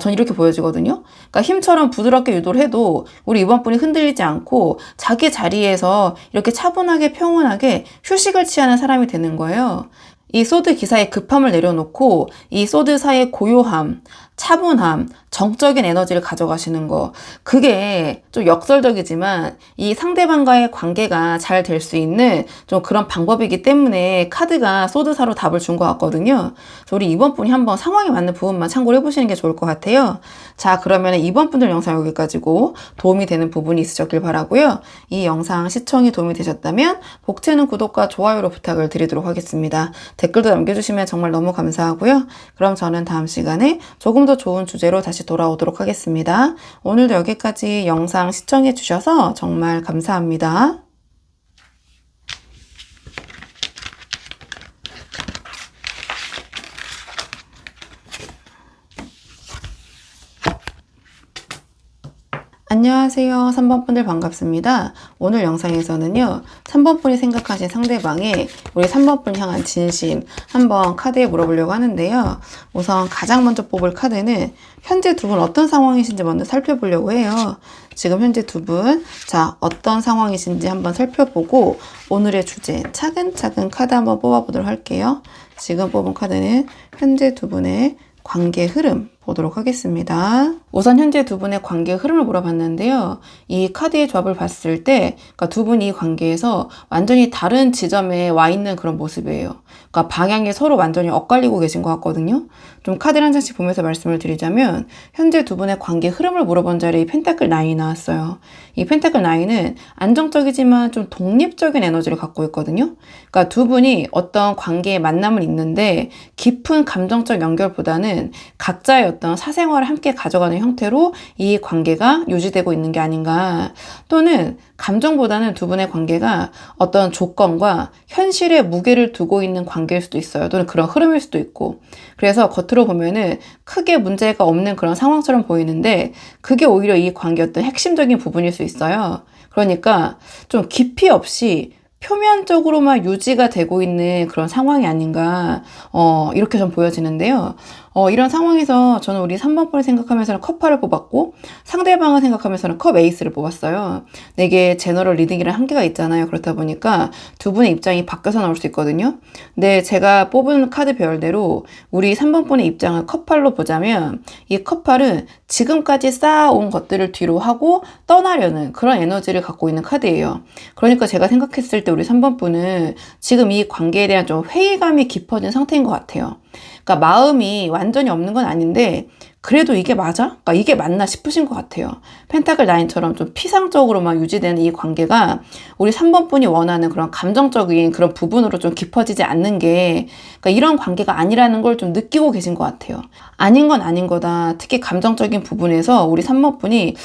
전 이렇게 보여지거든요. 그러니까 힘처럼 부드럽게 유도를 해도 우리 이번 분이 흔들리지 않고 자기 자리에서 이렇게 차분하게 평온하게 휴식을 취하는 사람이 되는 거예요. 이 소드 기사의 급함을 내려놓고 이 소드사의 고요함, 차분함, 정적인 에너지를 가져가시는 거 그게 좀 역설적이지만 이 상대방과의 관계가 잘 될 수 있는 좀 그런 방법이기 때문에 카드가 소드사로 답을 준 것 같거든요. 우리 이번 분이 한번 상황에 맞는 부분만 참고를 해보시는 게 좋을 것 같아요. 자, 그러면 이번 분들 영상 여기까지고 도움이 되는 부분이 있으셨길 바라고요. 이 영상 시청이 도움이 되셨다면 복채는 구독과 좋아요로 부탁을 드리도록 하겠습니다. 댓글도 남겨주시면 정말 너무 감사하고요. 그럼 저는 다음 시간에 조금 더 좋은 주제로 다시 돌아오도록 하겠습니다. 오늘도 여기까지 영상 시청해 주셔서 정말 감사합니다. 안녕하세요. 3번 분들 반갑습니다. 오늘 영상에서는요. 3번 분이 생각하신 상대방의 우리 3번 분 향한 진심 한번 카드에 물어보려고 하는데요. 우선 가장 먼저 뽑을 카드는 현재 두 분 어떤 상황이신지 먼저 살펴보려고 해요. 지금 현재 두 분, 자, 어떤 상황이신지 한번 살펴보고 오늘의 주제 차근차근 카드 한번 뽑아보도록 할게요. 지금 뽑은 카드는 현재 두 분의 관계 흐름 보도록 하겠습니다. 우선 현재 두 분의 관계 흐름을 물어봤는데요. 이 카드의 조합을 봤을 때 그러니까 두 분이 이 관계에서 완전히 다른 지점에 와 있는 그런 모습이에요. 그러니까 방향이 서로 완전히 엇갈리고 계신 것 같거든요. 좀 카드를 한 장씩 보면서 말씀을 드리자면 현재 두 분의 관계 흐름을 물어본 자리에 펜타클 9이 나왔어요. 이 펜타클 9은 안정적이지만 좀 독립적인 에너지를 갖고 있거든요. 그러니까 두 분이 어떤 관계의 만남은 있는데 깊은 감정적 연결보다는 각자의 어떤 사생활을 함께 가져가는 형태로 이 관계가 유지되고 있는 게 아닌가. 또는 감정보다는 두 분의 관계가 어떤 조건과 현실의 무게를 두고 있는 관계일 수도 있어요. 또는 그런 흐름일 수도 있고. 그래서 겉으로 보면은 크게 문제가 없는 그런 상황처럼 보이는데 그게 오히려 이 관계의 어떤 핵심적인 부분일 수 있어요. 그러니까 좀 깊이 없이 표면적으로만 유지가 되고 있는 그런 상황이 아닌가, 이렇게 좀 보여지는데요. 이런 상황에서 저는 우리 3번 분을 생각하면서는 컵8을 뽑았고 상대방을 생각하면서는 컵 에이스를 뽑았어요. 근데 이게 제너럴 리딩이라는 한계가 있잖아요. 그렇다 보니까 두 분의 입장이 바뀌어서 나올 수 있거든요. 근데 제가 뽑은 카드 별대로 우리 3번 분의 입장을 컵8로 보자면 이 컵8은 지금까지 쌓아온 것들을 뒤로 하고 떠나려는 그런 에너지를 갖고 있는 카드예요. 그러니까 제가 생각했을 때 우리 3번 분은 지금 이 관계에 대한 좀 회의감이 깊어진 상태인 것 같아요. 그러니까 마음이 완전히 없는 건 아닌데 그래도 이게 맞아? 그러니까 이게 맞나 싶으신 것 같아요. 펜타클 9처럼 좀 피상적으로만 유지되는 이 관계가 우리 3번 분이 원하는 그런 감정적인 그런 부분으로 좀 깊어지지 않는 게 그러니까 이런 관계가 아니라는 걸 좀 느끼고 계신 것 같아요. 아닌 건 아닌 거다. 특히 감정적인 부분에서 우리 3번 분이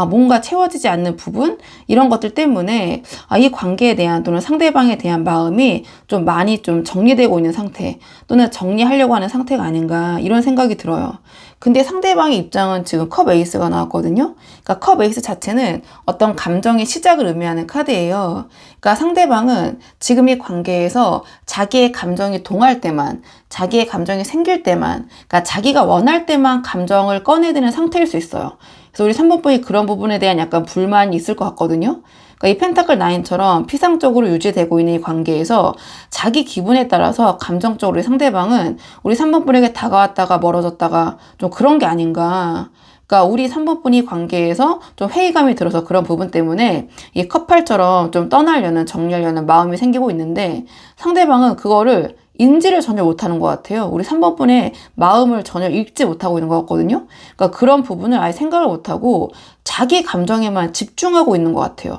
뭔가 채워지지 않는 부분 이런 것들 때문에 이 관계에 대한 또는 상대방에 대한 마음이 좀 많이 좀 정리되고 있는 상태 또는 정리하려고 하는 상태가 아닌가 이런 생각이 들어요. 근데 상대방의 입장은 지금 컵 에이스가 나왔거든요. 그러니까 컵 에이스 자체는 어떤 감정의 시작을 의미하는 카드예요. 그러니까 상대방은 지금 이 관계에서 자기의 감정이 동할 때만, 자기의 감정이 생길 때만, 그러니까 자기가 원할 때만 감정을 꺼내드는 상태일 수 있어요. 그래서 우리 3번 분이 그런 부분에 대한 약간 불만이 있을 것 같거든요. 그러니까 이 펜타클 9처럼 피상적으로 유지되고 있는 이 관계에서 자기 기분에 따라서 감정적으로 상대방은 우리 3번 분에게 다가왔다가 멀어졌다가 좀 그런 게 아닌가. 그러니까 우리 3번 분이 관계에서 좀 회의감이 들어서 그런 부분 때문에 이 커플처럼 좀 떠나려는 정리하려는 마음이 생기고 있는데 상대방은 그거를 인지를 전혀 못하는 것 같아요. 우리 3번 분의 마음을 전혀 읽지 못하고 있는 것 같거든요. 그러니까 그런 부분을 아예 생각을 못하고 자기 감정에만 집중하고 있는 것 같아요.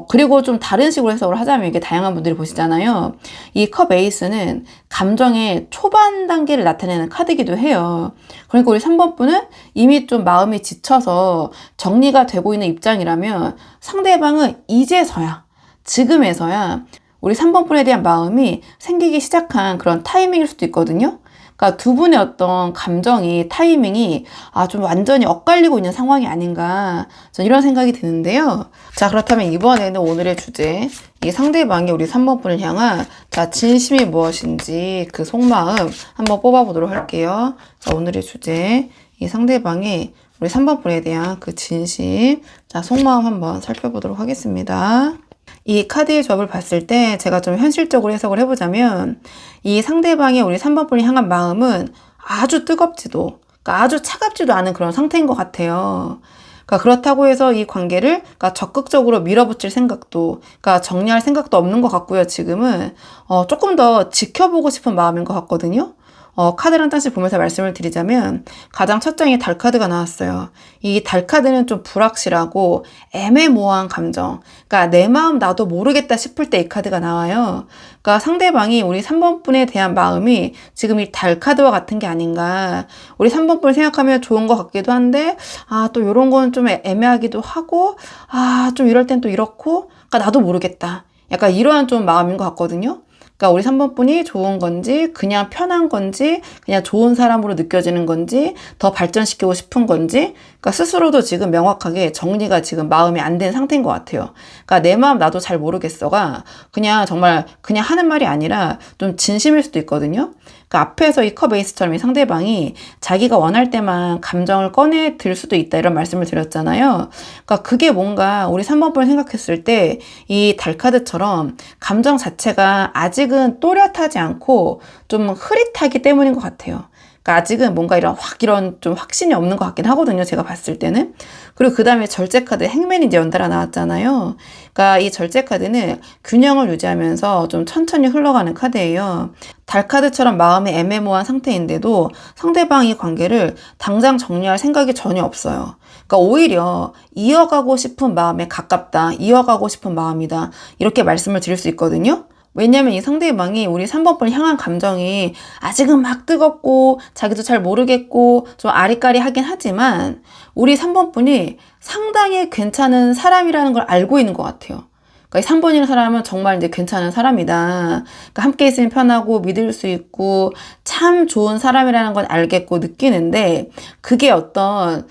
그리고 좀 다른 식으로 해석을 하자면 이게 다양한 분들이 보시잖아요. 이 컵 에이스는 감정의 초반 단계를 나타내는 카드이기도 해요. 그러니까 우리 3번 분은 이미 좀 마음이 지쳐서 정리가 되고 있는 입장이라면 상대방은 이제서야, 지금에서야 우리 3번 분에 대한 마음이 생기기 시작한 그런 타이밍일 수도 있거든요. 그러니까 두 분의 어떤 감정이 타이밍이 좀 완전히 엇갈리고 있는 상황이 아닌가 저는 이런 생각이 드는데요. 자, 그렇다면 이번에는 오늘의 주제 이 상대방이 우리 3번 분을 향한 진심이 무엇인지 그 속마음 한번 뽑아보도록 할게요. 자, 오늘의 주제 이 상대방이 우리 3번 분에 대한 그 진심 속마음 한번 살펴보도록 하겠습니다. 이 카드의 조합을 봤을 때 제가 좀 현실적으로 해석을 해보자면 이 상대방이 우리 3번 분이 향한 마음은 아주 뜨겁지도 그러니까 아주 차갑지도 않은 그런 상태인 것 같아요. 그러니까 그렇다고 해서 이 관계를 적극적으로 밀어붙일 생각도 정리할 생각도 없는 것 같고요. 지금은 조금 더 지켜보고 싶은 마음인 것 같거든요. 카드를 한 장씩 보면서 말씀을 드리자면 가장 첫 장에 달 카드가 나왔어요. 이 달 카드는 좀 불확실하고 애매모호한 감정. 그러니까 내 마음 나도 모르겠다 싶을 때 이 카드가 나와요. 그러니까 상대방이 우리 3번 분에 대한 마음이 지금 이 달 카드와 같은 게 아닌가. 우리 3번 분을 생각하면 좋은 것 같기도 한데 또 이런 건 좀 애매하기도 하고 좀 이럴 땐 또 이렇고 그러니까 나도 모르겠다. 약간 이러한 좀 마음인 것 같거든요. 그러니까 우리 3번 분이 좋은 건지 그냥 편한 건지 그냥 좋은 사람으로 느껴지는 건지 더 발전시키고 싶은 건지 그러니까 스스로도 지금 명확하게 정리가 지금 마음이 안 된 상태인 것 같아요. 그러니까 내 마음 나도 잘 모르겠어가 그냥 정말 그냥 하는 말이 아니라 좀 진심일 수도 있거든요. 그러니까 앞에서 이 컵 에이스처럼 이 상대방이 자기가 원할 때만 감정을 꺼내 들 수도 있다 이런 말씀을 드렸잖아요. 그러니까 그게 뭔가 우리 3번 분을 생각했을 때 이 달카드처럼 감정 자체가 아직은 또렷하지 않고 좀 흐릿하기 때문인 것 같아요. 그러니까 아직은 뭔가 이런 좀 확신이 없는 것 같긴 하거든요. 제가 봤을 때는. 그리고 그 다음에 절제 카드 행맨이 이제 연달아 나왔잖아요. 그러니까 이 절제 카드는 균형을 유지하면서 좀 천천히 흘러가는 카드예요. 달 카드처럼 마음이 애매모호한 상태인데도 상대방의 관계를 당장 정리할 생각이 전혀 없어요. 그러니까 오히려 이어가고 싶은 마음에 가깝다, 이어가고 싶은 마음이다, 이렇게 말씀을 드릴 수 있거든요. 왜냐면 이 상대방이 우리 3번분을 향한 감정이 아직은 막 뜨겁고 자기도 잘 모르겠고 좀 아리까리하긴 하지만 우리 3번분이 상당히 괜찮은 사람이라는 걸 알고 있는 것 같아요. 그러니까 3번이라는 사람은 정말 이제 괜찮은 사람이다. 그러니까 함께 있으면 편하고 믿을 수 있고 참 좋은 사람이라는 건 알겠고 느끼는데 그게 어떤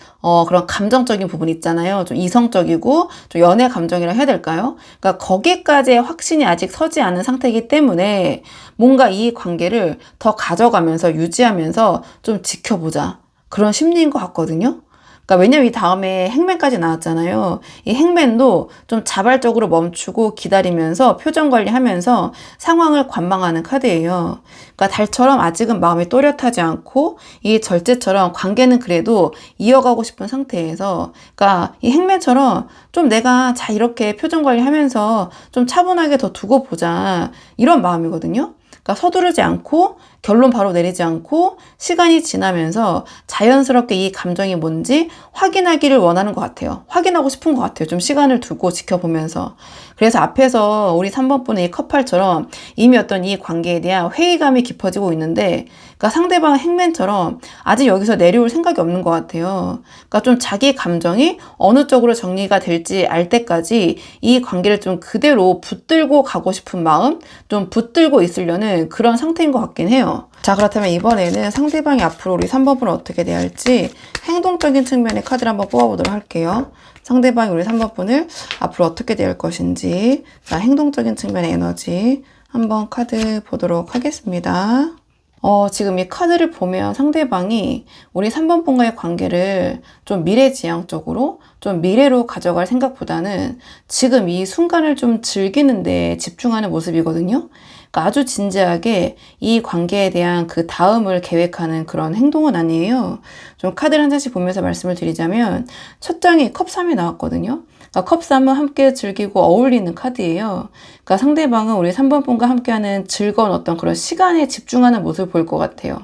그런 감정적인 부분 있잖아요. 좀 이성적이고 좀 연애 감정이라 해야 될까요? 그러니까 거기까지의 확신이 아직 서지 않은 상태이기 때문에 뭔가 이 관계를 더 가져가면서 유지하면서 좀 지켜보자. 그런 심리인 것 같거든요. 그러니까 왜냐면 이 다음에 행맨까지 나왔잖아요. 이 행맨도 좀 자발적으로 멈추고 기다리면서 표정 관리하면서 상황을 관망하는 카드예요. 그러니까 달처럼 아직은 마음이 또렷하지 않고 이 절제처럼 관계는 그래도 이어가고 싶은 상태에서 그러니까 이 행맨처럼 좀 내가 자 이렇게 표정 관리하면서 좀 차분하게 더 두고 보자 이런 마음이거든요. 그러니까 서두르지 않고 결론 바로 내리지 않고 시간이 지나면서 자연스럽게 이 감정이 뭔지 확인하기를 원하는 것 같아요. 확인하고 싶은 것 같아요. 좀 시간을 두고 지켜보면서. 그래서 앞에서 우리 3번분의 이 커플처럼 이미 어떤 이 관계에 대한 회의감이 깊어지고 있는데 그러니까 상대방 행맨처럼 아직 여기서 내려올 생각이 없는 것 같아요. 그러니까 좀 자기 감정이 어느 쪽으로 정리가 될지 알 때까지 이 관계를 좀 그대로 붙들고 가고 싶은 마음, 좀 붙들고 있으려는 그런 상태인 것 같긴 해요. 자, 그렇다면 이번에는 상대방이 앞으로 우리 3번분을 어떻게 대할지 행동적인 측면의 카드를 한번 뽑아보도록 할게요. 상대방이 우리 3번분을 앞으로 어떻게 대할 것인지, 자, 행동적인 측면의 에너지 한번 카드 보도록 하겠습니다. 지금 이 카드를 보면 상대방이 우리 3번분과의 관계를 좀 미래지향적으로, 좀 미래로 가져갈 생각보다는 지금 이 순간을 좀 즐기는데 집중하는 모습이거든요. 그러니까 아주 진지하게 이 관계에 대한 그 다음을 계획하는 그런 행동은 아니에요. 좀 카드를 한 장씩 보면서 말씀을 드리자면 첫 장이 컵3이 나왔거든요. 그러니까 컵3은 함께 즐기고 어울리는 카드예요. 그러니까 상대방은 우리 3번분과 함께하는 즐거운 어떤 그런 시간에 집중하는 모습을 볼 것 같아요.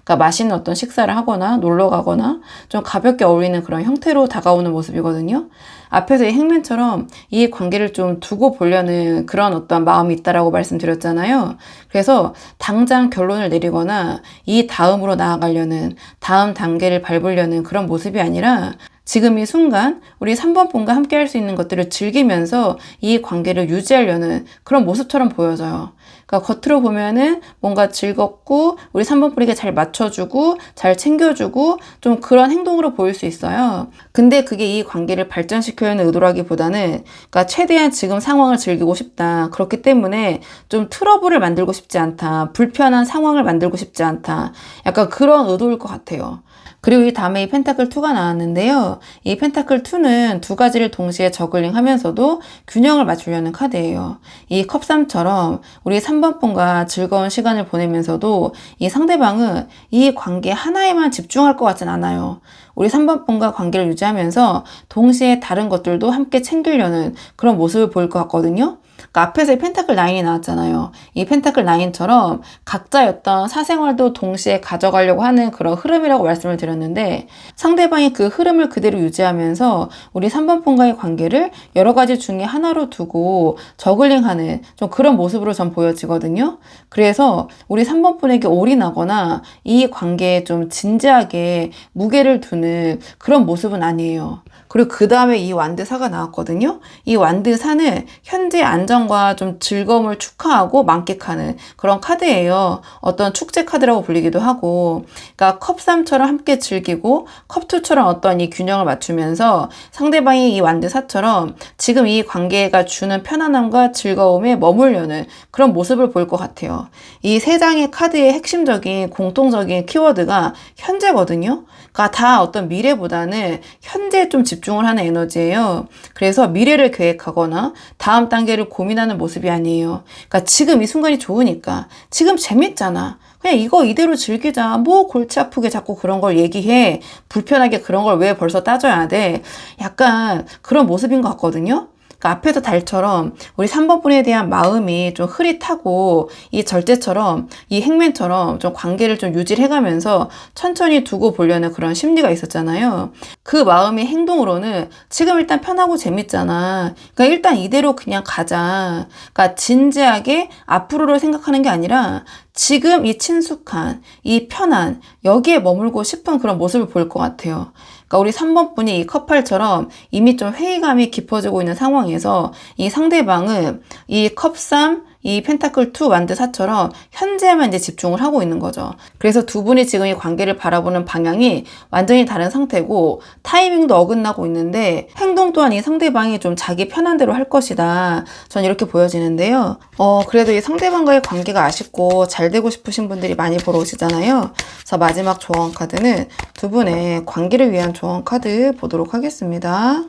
그러니까 맛있는 어떤 식사를 하거나 놀러 가거나 좀 가볍게 어울리는 그런 형태로 다가오는 모습이거든요. 앞에서 이 행맨처럼 이 관계를 좀 두고 보려는 그런 어떤 마음이 있다라고 말씀드렸잖아요. 그래서 당장 결론을 내리거나 이 다음으로 나아가려는 다음 단계를 밟으려는 그런 모습이 아니라 지금 이 순간 우리 3번분과 함께 할 수 있는 것들을 즐기면서 이 관계를 유지하려는 그런 모습처럼 보여져요. 그러니까 겉으로 보면은 뭔가 즐겁고 우리 3번분에게 잘 맞춰주고 잘 챙겨주고 좀 그런 행동으로 보일 수 있어요. 근데 그게 이 관계를 발전시키려는 의도라기보다는 그러니까 최대한 지금 상황을 즐기고 싶다. 그렇기 때문에 좀 트러블을 만들고 싶지 않다. 불편한 상황을 만들고 싶지 않다. 약간 그런 의도일 것 같아요. 그리고 이 다음에 이 펜타클 2가 나왔는데요. 이 펜타클 2는 두 가지를 동시에 저글링 하면서도 균형을 맞추려는 카드예요. 이 컵3처럼 우리 3번분과 즐거운 시간을 보내면서도 이 상대방은 이 관계 하나에만 집중할 것 같진 않아요. 우리 3번분과 관계를 유지하면서 동시에 다른 것들도 함께 챙기려는 그런 모습을 보일 것 같거든요. 그러니까 앞에서 이 펜타클 9이 나왔잖아요. 이 펜타클 9처럼 각자의 어떤 사생활도 동시에 가져가려고 하는 그런 흐름이라고 말씀을 드렸는데 상대방이 그 흐름을 그대로 유지하면서 우리 3번분과의 관계를 여러 가지 중에 하나로 두고 저글링하는 좀 그런 모습으로 전 보여지거든요. 그래서 우리 3번분에게 올인하거나 이 관계에 좀 진지하게 무게를 두는 그런 모습은 아니에요. 그리고 그 다음에 이 완드사가 나왔거든요. 이 완드사는 현재 안정과 좀 즐거움을 축하하고 만끽하는 그런 카드예요. 어떤 축제 카드라고 불리기도 하고, 그러니까 컵3처럼 함께 즐기고 컵2처럼 어떤 이 균형을 맞추면서 상대방이 이 완드사처럼 지금 이 관계가 주는 편안함과 즐거움에 머물려는 그런 모습을 보일 것 같아요. 이 세 장의 카드의 핵심적인 공통적인 키워드가 현재거든요. 그러니까 다 어떤 미래보다는 현재에 좀 집중을 하는 에너지예요. 그래서 미래를 계획하거나 다음 단계를 고민하는 모습이 아니에요. 그러니까 지금 이 순간이 좋으니까, 지금 재밌잖아, 그냥 이거 이대로 즐기자. 뭐 골치 아프게 자꾸 그런 걸 얘기해. 불편하게 그런 걸 왜 벌써 따져야 돼. 약간 그런 모습인 것 같거든요. 그러니까 앞에서 달처럼 우리 3번 분에 대한 마음이 좀 흐릿하고, 이 절제처럼, 이 행맨처럼 좀 관계를 좀 유지를 해가면서 천천히 두고 보려는 그런 심리가 있었잖아요. 그 마음이 행동으로는 지금 일단 편하고 재밌잖아, 그러니까 일단 이대로 그냥 가자. 그러니까 진지하게 앞으로를 생각하는 게 아니라 지금 이 친숙한, 이 편한, 여기에 머물고 싶은 그런 모습을 보일 것 같아요. 그러니까 우리 3번 분이 이 컵팔처럼 이미 좀 회의감이 깊어지고 있는 상황에서 이 상대방은 이 컵3, 이 펜타클 2 완드 4처럼 현재에만 이제 집중을 하고 있는 거죠. 그래서 두 분이 지금 이 관계를 바라보는 방향이 완전히 다른 상태고, 타이밍도 어긋나고 있는데 행동 또한 이 상대방이 좀 자기 편한 대로 할 것이다, 전 이렇게 보여지는데요. 그래도 이 상대방과의 관계가 아쉽고 잘 되고 싶으신 분들이 많이 보러 오시잖아요. 그래서 마지막 조언 카드는 두 분의 관계를 위한 조언 카드 보도록 하겠습니다.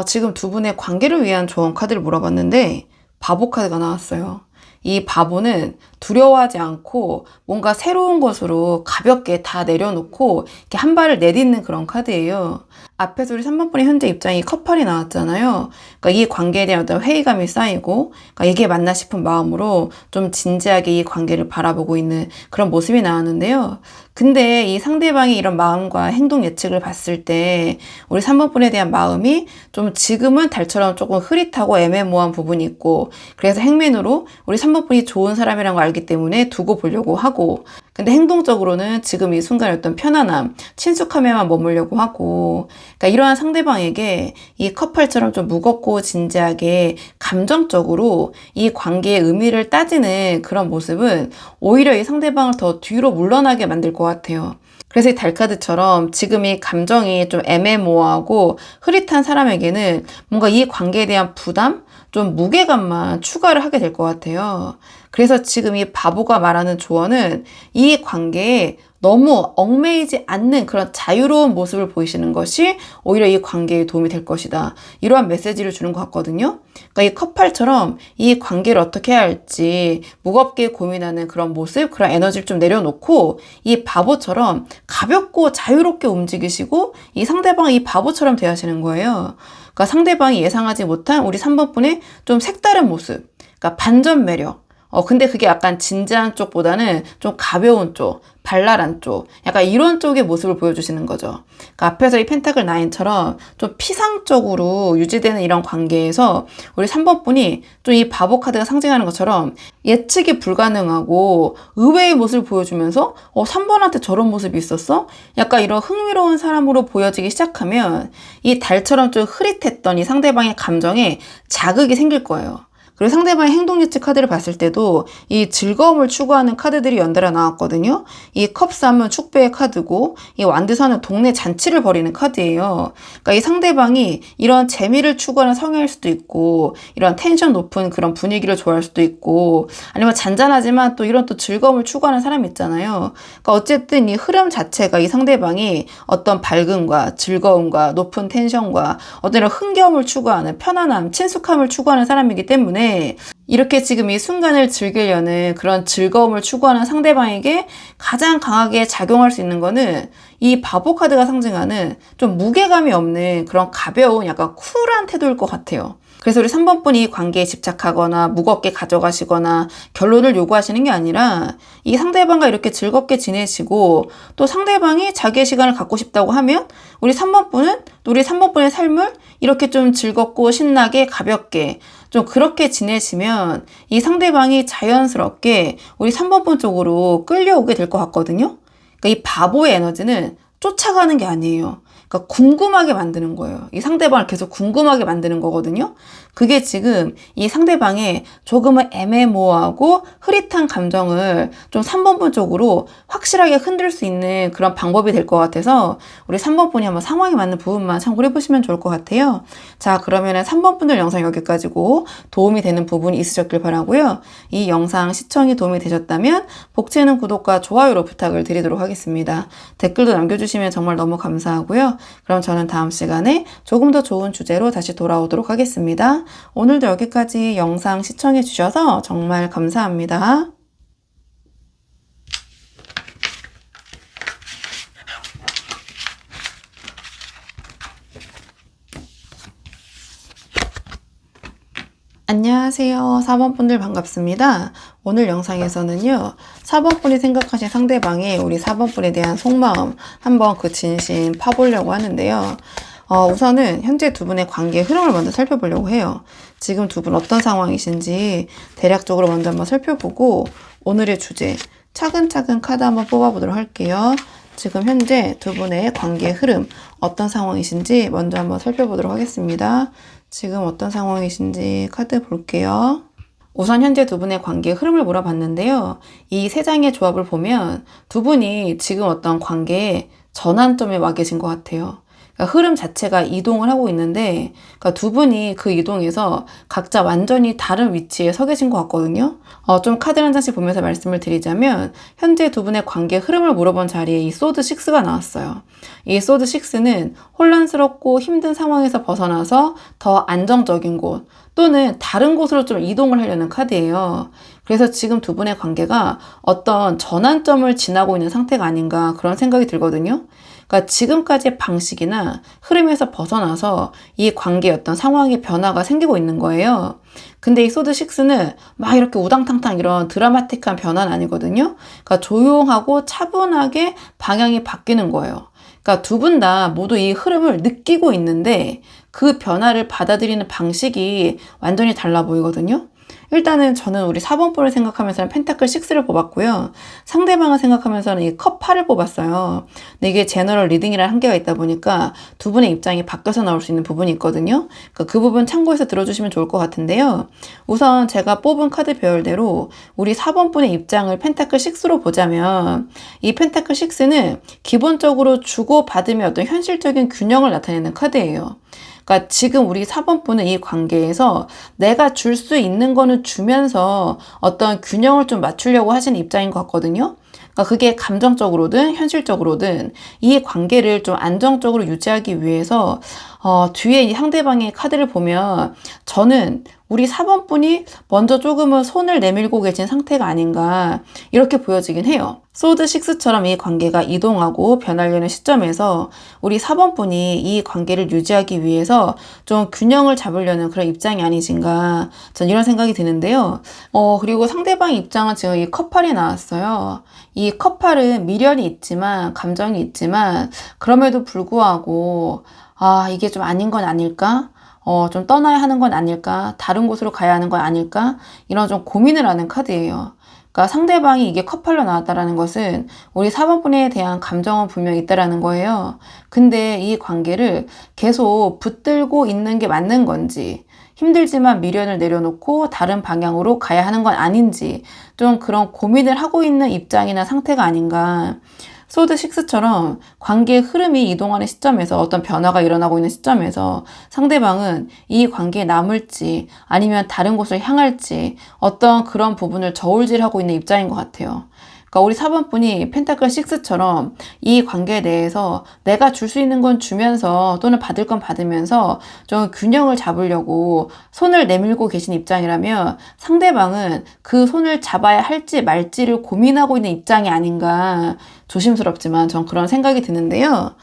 지금 두 분의 관계를 위한 조언 카드를 물어봤는데 바보 카드가 나왔어요. 이 바보는 두려워하지 않고 뭔가 새로운 것으로 가볍게 다 내려놓고 이렇게 한 발을 내딛는 그런 카드예요. 앞에서 우리 3번 분의 현재 입장이 컵팔이 나왔잖아요. 그러니까 이 관계에 대한 어떤 회의감이 쌓이고, 그러니까 이게 맞나 싶은 마음으로 좀 진지하게 이 관계를 바라보고 있는 그런 모습이 나왔는데요. 근데 이 상대방이 이런 마음과 행동 예측을 봤을 때 우리 3번 분에 대한 마음이 좀 지금은 달처럼 조금 흐릿하고 애매모호한 부분이 있고, 그래서 행맨으로 우리 3번 분이 좋은 사람이라는 걸 알기 때문에 두고 보려고 하고, 근데 행동적으로는 지금 이 순간의 어떤 편안함, 친숙함에만 머물려고 하고, 그러니까 이러한 상대방에게 이 컵팔처럼 좀 무겁고 진지하게 감정적으로 이 관계의 의미를 따지는 그런 모습은 오히려 이 상대방을 더 뒤로 물러나게 만들 것 같아요. 그래서 이 달카드처럼 지금 이 감정이 좀 애매모호하고 흐릿한 사람에게는 뭔가 이 관계에 대한 부담, 좀 무게감만 추가를 하게 될 것 같아요. 그래서 지금 이 바보가 말하는 조언은 이 관계에 너무 얽매이지 않는 그런 자유로운 모습을 보이시는 것이 오히려 이 관계에 도움이 될 것이다, 이러한 메시지를 주는 것 같거든요. 그러니까 이 컵팔처럼 이 관계를 어떻게 해야 할지 무겁게 고민하는 그런 모습, 그런 에너지를 좀 내려놓고 이 바보처럼 가볍고 자유롭게 움직이시고 이 상대방이 이 바보처럼 대하시는 거예요. 그러니까 상대방이 예상하지 못한 우리 3번 분의 좀 색다른 모습, 그러니까 반전 매력. 근데 그게 약간 진지한 쪽보다는 좀 가벼운 쪽, 발랄한 쪽, 약간 이런 쪽의 모습을 보여주시는 거죠. 그러니까 앞에서 이 펜타클 9처럼 좀 피상적으로 유지되는 이런 관계에서 우리 3번 분이 좀 이 바보 카드가 상징하는 것처럼 예측이 불가능하고 의외의 모습을 보여주면서 3번한테 저런 모습이 있었어? 약간 이런 흥미로운 사람으로 보여지기 시작하면 이 달처럼 좀 흐릿했던 이 상대방의 감정에 자극이 생길 거예요. 그리고 상대방의 행동 예측 카드를 봤을 때도 이 즐거움을 추구하는 카드들이 연달아 나왔거든요. 이 컵3은 축배의 카드고, 이 완드4는 동네 잔치를 벌이는 카드예요. 그러니까 이 상대방이 이런 재미를 추구하는 성향일 수도 있고, 이런 텐션 높은 그런 분위기를 좋아할 수도 있고, 아니면 잔잔하지만 또 이런 또 즐거움을 추구하는 사람이 있잖아요. 그러니까 어쨌든 이 흐름 자체가 이 상대방이 어떤 밝음과 즐거움과 높은 텐션과 어떤 이런 흥겨움을 추구하는 편안함, 친숙함을 추구하는 사람이기 때문에 이렇게 지금 이 순간을 즐기려는 그런 즐거움을 추구하는 상대방에게 가장 강하게 작용할 수 있는 거는 이 바보 카드가 상징하는 좀 무게감이 없는 그런 가벼운 약간 쿨한 태도일 것 같아요. 그래서 우리 3번 분이 관계에 집착하거나 무겁게 가져가시거나 결론을 요구하시는 게 아니라 이 상대방과 이렇게 즐겁게 지내시고, 또 상대방이 자기의 시간을 갖고 싶다고 하면 우리 3번 분은 또 우리 3번 분의 삶을 이렇게 좀 즐겁고 신나게 가볍게 좀 그렇게 지내시면 이 상대방이 자연스럽게 우리 3번 분 쪽으로 끌려오게 될 것 같거든요. 그러니까 이 바보의 에너지는 쫓아가는 게 아니에요. 그러니까 궁금하게 만드는 거예요. 이 상대방을 계속 궁금하게 만드는 거거든요. 그게 지금 이 상대방의 조금은 애매모호하고 흐릿한 감정을 좀 3번 분 쪽으로 확실하게 흔들 수 있는 그런 방법이 될 것 같아서 우리 3번 분이 한번 상황에 맞는 부분만 참고를 해보시면 좋을 것 같아요. 자, 그러면은 3번 분들 영상 여기까지고 도움이 되는 부분이 있으셨길 바라고요. 이 영상 시청이 도움이 되셨다면 복채는 구독과 좋아요로 부탁을 드리도록 하겠습니다. 댓글도 남겨주시면 들어주시면 정말 너무 감사하고요. 그럼 저는 다음 시간에 조금 더 좋은 주제로 다시 돌아오도록 하겠습니다. 오늘도 여기까지 영상 시청해 주셔서 정말 감사합니다. 안녕하세요. 4번 분들 반갑습니다. 오늘 영상에서는요, 4번 분이 생각하신 상대방의 우리 4번 분에 대한 속마음 한번 그 진심 파보려고 하는데요. 우선은 현재 두 분의 관계의 흐름을 먼저 살펴보려고 해요. 지금 두 분 어떤 상황이신지 대략적으로 먼저 한번 살펴보고 오늘의 주제 차근차근 카드 한번 뽑아보도록 할게요. 지금 현재 두 분의 관계의 흐름 어떤 상황이신지 먼저 한번 살펴보도록 하겠습니다. 지금 어떤 상황이신지 카드 볼게요. 우선 현재 두 분의 관계의 흐름을 물어봤는데요. 이 세 장의 조합을 보면 두 분이 지금 어떤 관계에 전환점에 와 계신 것 같아요. 그러니까 흐름 자체가 이동을 하고 있는데, 그러니까 두 분이 그 이동에서 각자 완전히 다른 위치에 서 계신 것 같거든요. 좀 카드 한 장씩 보면서 말씀을 드리자면, 현재 두 분의 관계 흐름을 물어본 자리에 이 소드 6가 나왔어요. 이 소드 6는 혼란스럽고 힘든 상황에서 벗어나서 더 안정적인 곳, 또는 다른 곳으로 좀 이동을 하려는 카드예요. 그래서 지금 두 분의 관계가 어떤 전환점을 지나고 있는 상태가 아닌가 그런 생각이 들거든요. 그러니까 지금까지의 방식이나 흐름에서 벗어나서 이 관계의 어떤 상황의 변화가 생기고 있는 거예요. 근데 이 소드 6는 막 이렇게 우당탕탕 이런 드라마틱한 변화는 아니거든요. 그러니까 조용하고 차분하게 방향이 바뀌는 거예요. 그러니까 두 분 다 모두 이 흐름을 느끼고 있는데 그 변화를 받아들이는 방식이 완전히 달라 보이거든요. 일단은 저는 우리 4번 분을 생각하면서는 펜타클 6를 뽑았고요. 상대방을 생각하면서는 이 컵 8을 뽑았어요. 근데 이게 제너럴 리딩이라는 한계가 있다 보니까 두 분의 입장이 바뀌어서 나올 수 있는 부분이 있거든요. 그러니까 그 부분 참고해서 들어주시면 좋을 것 같은데요. 우선 제가 뽑은 카드 배열대로 우리 4번 분의 입장을 펜타클 6로 보자면 이 펜타클 6는 기본적으로 주고받으며 어떤 현실적인 균형을 나타내는 카드예요. 그러니까 지금 우리 4번 분은 이 관계에서 내가 줄 수 있는 거는 주면서 어떤 균형을 좀 맞추려고 하시는 입장인 것 같거든요. 그러니까 그게 감정적으로든 현실적으로든 이 관계를 좀 안정적으로 유지하기 위해서 뒤에 이 상대방의 카드를 보면 저는 우리 4번 분이 먼저 조금은 손을 내밀고 계신 상태가 아닌가 이렇게 보여지긴 해요. 소드 6처럼 이 관계가 이동하고 변하려는 시점에서 우리 4번 분이 이 관계를 유지하기 위해서 좀 균형을 잡으려는 그런 입장이 아니신가 전 이런 생각이 드는데요. 그리고 상대방의 입장은 지금 이 컵팔이 나왔어요. 이 컵팔은 미련이 있지만 감정이 있지만 그럼에도 불구하고 이게 좀 아닌 건 아닐까? 좀 떠나야 하는 건 아닐까? 다른 곳으로 가야 하는 건 아닐까? 이런 좀 고민을 하는 카드예요. 그러니까 상대방이 이게 컵팔로 나왔다라는 것은 우리 4번 분에 대한 감정은 분명히 있다라는 거예요. 근데 이 관계를 계속 붙들고 있는 게 맞는 건지, 힘들지만 미련을 내려놓고 다른 방향으로 가야 하는 건 아닌지, 좀 그런 고민을 하고 있는 입장이나 상태가 아닌가. 소드 6처럼 관계의 흐름이 이동하는 시점에서 어떤 변화가 일어나고 있는 시점에서 상대방은 이 관계에 남을지 아니면 다른 곳을 향할지 어떤 그런 부분을 저울질하고 있는 입장인 것 같아요. 그러니까 우리 4번 분이 펜타클 6처럼 이 관계에 대해서 내가 줄 수 있는 건 주면서 또는 받을 건 받으면서 좀 균형을 잡으려고 손을 내밀고 계신 입장이라면 상대방은 그 손을 잡아야 할지 말지를 고민하고 있는 입장이 아닌가 조심스럽지만 전 그런 생각이 드는데요.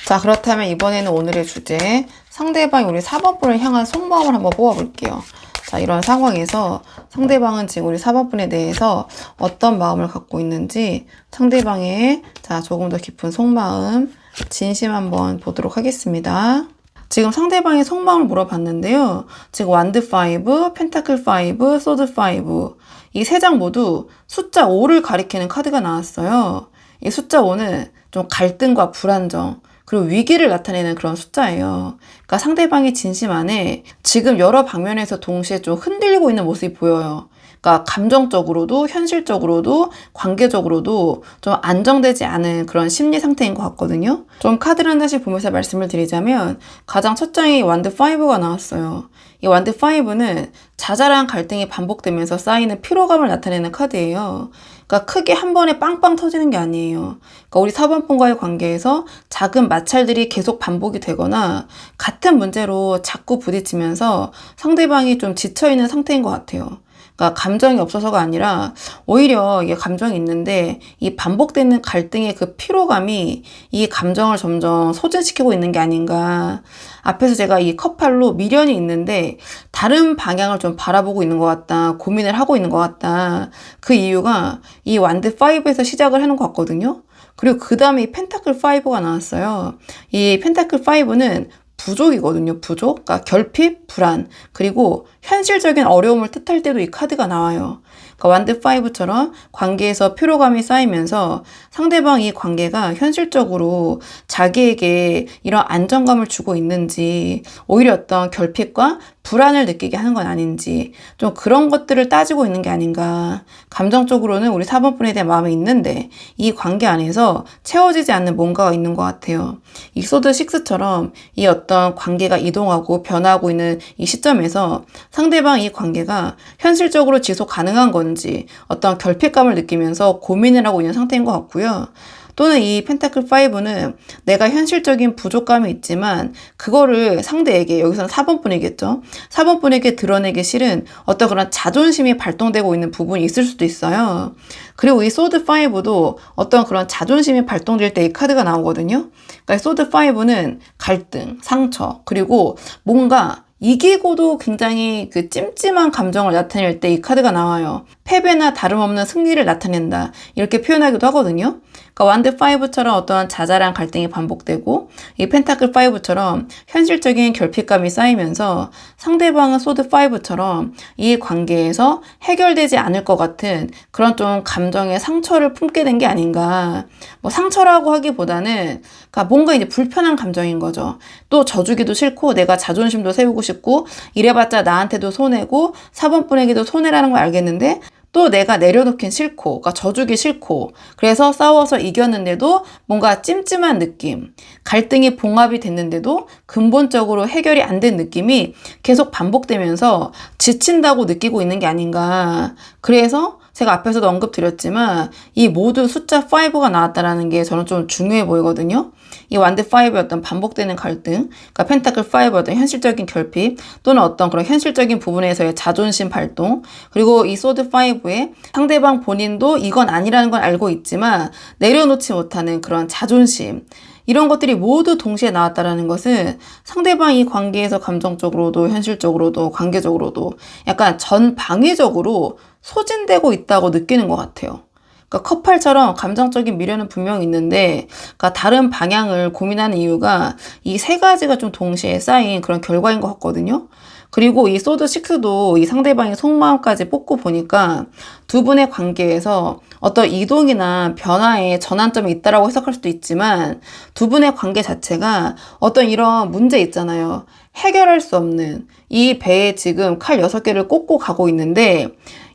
자, 그렇다면 이번에는 오늘의 주제 상대방이 우리 4번 분을 향한 속마음을 한번 뽑아볼게요. 자, 이런 상황에서 상대방은 지금 우리 4번 분에 대해서 어떤 마음을 갖고 있는지 상대방의 조금 더 깊은 속마음, 진심 한번 보도록 하겠습니다. 지금 상대방의 속마음을 물어봤는데요. 지금 완드 5, 펜타클 5, 소드 5 이 세 장 모두 숫자 5를 가리키는 카드가 나왔어요. 이 숫자 5는 좀 갈등과 불안정 그리고 위기를 나타내는 그런 숫자예요. 그러니까 상대방의 진심 안에 지금 여러 방면에서 동시에 좀 흔들리고 있는 모습이 보여요. 그러니까 감정적으로도 현실적으로도 관계적으로도 좀 안정되지 않은 그런 심리 상태인 것 같거든요. 좀 카드를 한 장씩 보면서 말씀을 드리자면 가장 첫 장이 완드 5가 나왔어요. 이 완드 5는 자잘한 갈등이 반복되면서 쌓이는 피로감을 나타내는 카드예요. 그러니까 크게 한 번에 빵빵 터지는 게 아니에요. 그러니까 우리 4번 분과의 관계에서 작은 마찰들이 계속 반복이 되거나 같은 문제로 자꾸 부딪히면서 상대방이 좀 지쳐있는 상태인 것 같아요. 그러니까 감정이 없어서가 아니라 오히려 이게 감정이 있는데 이 반복되는 갈등의 그 피로감이 이 감정을 점점 소진시키고 있는 게 아닌가. 앞에서 제가 이 컵팔로 미련이 있는데 다른 방향을 좀 바라보고 있는 것 같다. 고민을 하고 있는 것 같다. 그 이유가 이 완드 5에서 시작을 하는 것 같거든요. 그리고 그 다음에 이 펜타클 5가 나왔어요. 이 펜타클 5는 부족이거든요. 부족. 그러니까 결핍, 불안, 그리고 현실적인 어려움을 뜻할 때도 이 카드가 나와요. 그러니까 완드 5처럼 관계에서 피로감이 쌓이면서 상대방 이 관계가 현실적으로 자기에게 이런 안정감을 주고 있는지 오히려 어떤 결핍과 불안을 느끼게 하는 건 아닌지 좀 그런 것들을 따지고 있는 게 아닌가. 감정적으로는 우리 4번 분에 대한 마음이 있는데 이 관계 안에서 채워지지 않는 뭔가가 있는 것 같아요. 이 소드 6처럼 이 어떤 관계가 이동하고 변화하고 있는 이 시점에서 상대방 이 관계가 현실적으로 지속 가능한 건지 어떤 결핍감을 느끼면서 고민을 하고 있는 상태인 것 같고요. 또는 이 펜타클 5는 내가 현실적인 부족감이 있지만 그거를 상대에게, 여기서는 4번 분이겠죠. 4번 분에게 드러내기 싫은 어떤 그런 자존심이 발동되고 있는 부분이 있을 수도 있어요. 그리고 이 소드 5도 어떤 그런 자존심이 발동될 때 이 카드가 나오거든요. 그러니까 소드 5는 갈등, 상처, 그리고 뭔가 이기고도 굉장히 그 찜찜한 감정을 나타낼 때 이 카드가 나와요. 패배나 다름없는 승리를 나타낸다. 이렇게 표현하기도 하거든요. 그러니까 완드 5처럼 어떤 자잘한 갈등이 반복되고 이 펜타클 5처럼 현실적인 결핍감이 쌓이면서 상대방은 소드 5처럼 이 관계에서 해결되지 않을 것 같은 그런 좀 감정의 상처를 품게 된 게 아닌가. 뭐 상처라고 하기보다는 그러니까 뭔가 이제 불편한 감정인 거죠. 또 져주기도 싫고 내가 자존심도 세우고 싶고 이래봤자 나한테도 손해고 4번 분에게도 손해라는 걸 알겠는데 또 내가 내려놓긴 싫고, 그러니까 져주기 싫고, 그래서 싸워서 이겼는데도 뭔가 찜찜한 느낌, 갈등이 봉합이 됐는데도 근본적으로 해결이 안 된 느낌이 계속 반복되면서 지친다고 느끼고 있는 게 아닌가. 그래서 제가 앞에서도 언급드렸지만 이 모두 숫자 5가 나왔다는 게 저는 좀 중요해 보이거든요. 이 완드 5의 어떤 반복되는 갈등, 그러니까 펜타클 5의 어떤 현실적인 결핍 또는 어떤 그런 현실적인 부분에서의 자존심 발동, 그리고 이 소드 5의 상대방 본인도 이건 아니라는 걸 알고 있지만 내려놓지 못하는 그런 자존심, 이런 것들이 모두 동시에 나왔다라는 것은 상대방이 관계에서 감정적으로도 현실적으로도 관계적으로도 약간 전방위적으로 소진되고 있다고 느끼는 것 같아요. 그러니까 커플처럼 감정적인 미련은 분명히 있는데 그러니까 다른 방향을 고민하는 이유가 이 세 가지가 좀 동시에 쌓인 그런 결과인 것 같거든요. 그리고 이 소드 6도 이 상대방의 속마음까지 뽑고 보니까 두 분의 관계에서 어떤 이동이나 변화의 전환점이 있다라고 해석할 수도 있지만 두 분의 관계 자체가 어떤 이런 문제 있잖아요. 해결할 수 없는 이 배에 지금 칼 6개를 꽂고 가고 있는데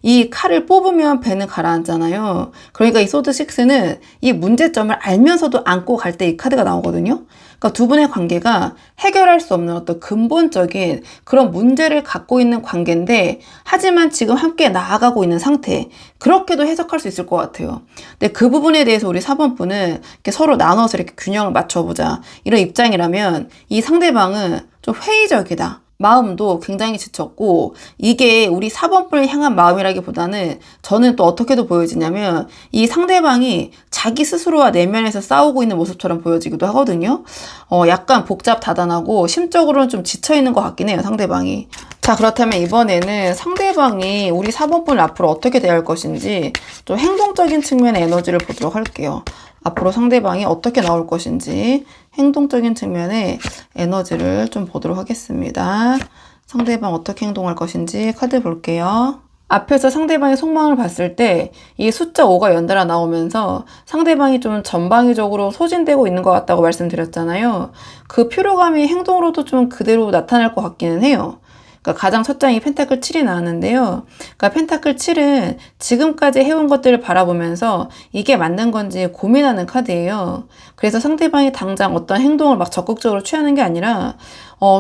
이 칼을 뽑으면 배는 가라앉잖아요. 그러니까 이 소드 6는 이 문제점을 알면서도 안고 갈 때 이 카드가 나오거든요. 그러니까 두 분의 관계가 해결할 수 없는 어떤 근본적인 그런 문제를 갖고 있는 관계인데 하지만 지금 함께 나아가고 있는 상태, 그렇게도 해석할 수 있을 것 같아요. 근데 그 부분에 대해서 우리 4번 분은 이렇게 서로 나눠서 이렇게 균형을 맞춰보자 이런 입장이라면 이 상대방은 좀 회의적이다. 마음도 굉장히 지쳤고 이게 우리 4번분을 향한 마음이라기보다는 저는 또 어떻게도 보여지냐면 이 상대방이 자기 스스로와 내면에서 싸우고 있는 모습처럼 보여지기도 하거든요. 약간 복잡다단하고 심적으로는 좀 지쳐있는 것 같긴 해요, 상대방이. 자, 그렇다면 이번에는 상대방이 우리 4번분을 앞으로 어떻게 대할 것인지 좀 행동적인 측면의 에너지를 보도록 할게요. 앞으로 상대방이 어떻게 나올 것인지 행동적인 측면의 에너지를 좀 보도록 하겠습니다. 상대방 어떻게 행동할 것인지 카드 볼게요. 앞에서 상대방의 속마음을 봤을 때 이 숫자 5가 연달아 나오면서 상대방이 좀 전방위적으로 소진되고 있는 것 같다고 말씀드렸잖아요. 그 피로감이 행동으로도 좀 그대로 나타날 것 같기는 해요. 그러니까 가장 첫 장이 펜타클 7이 나왔는데요. 그러니까 펜타클 7은 지금까지 해온 것들을 바라보면서 이게 맞는 건지 고민하는 카드예요. 그래서 상대방이 당장 어떤 행동을 막 적극적으로 취하는 게 아니라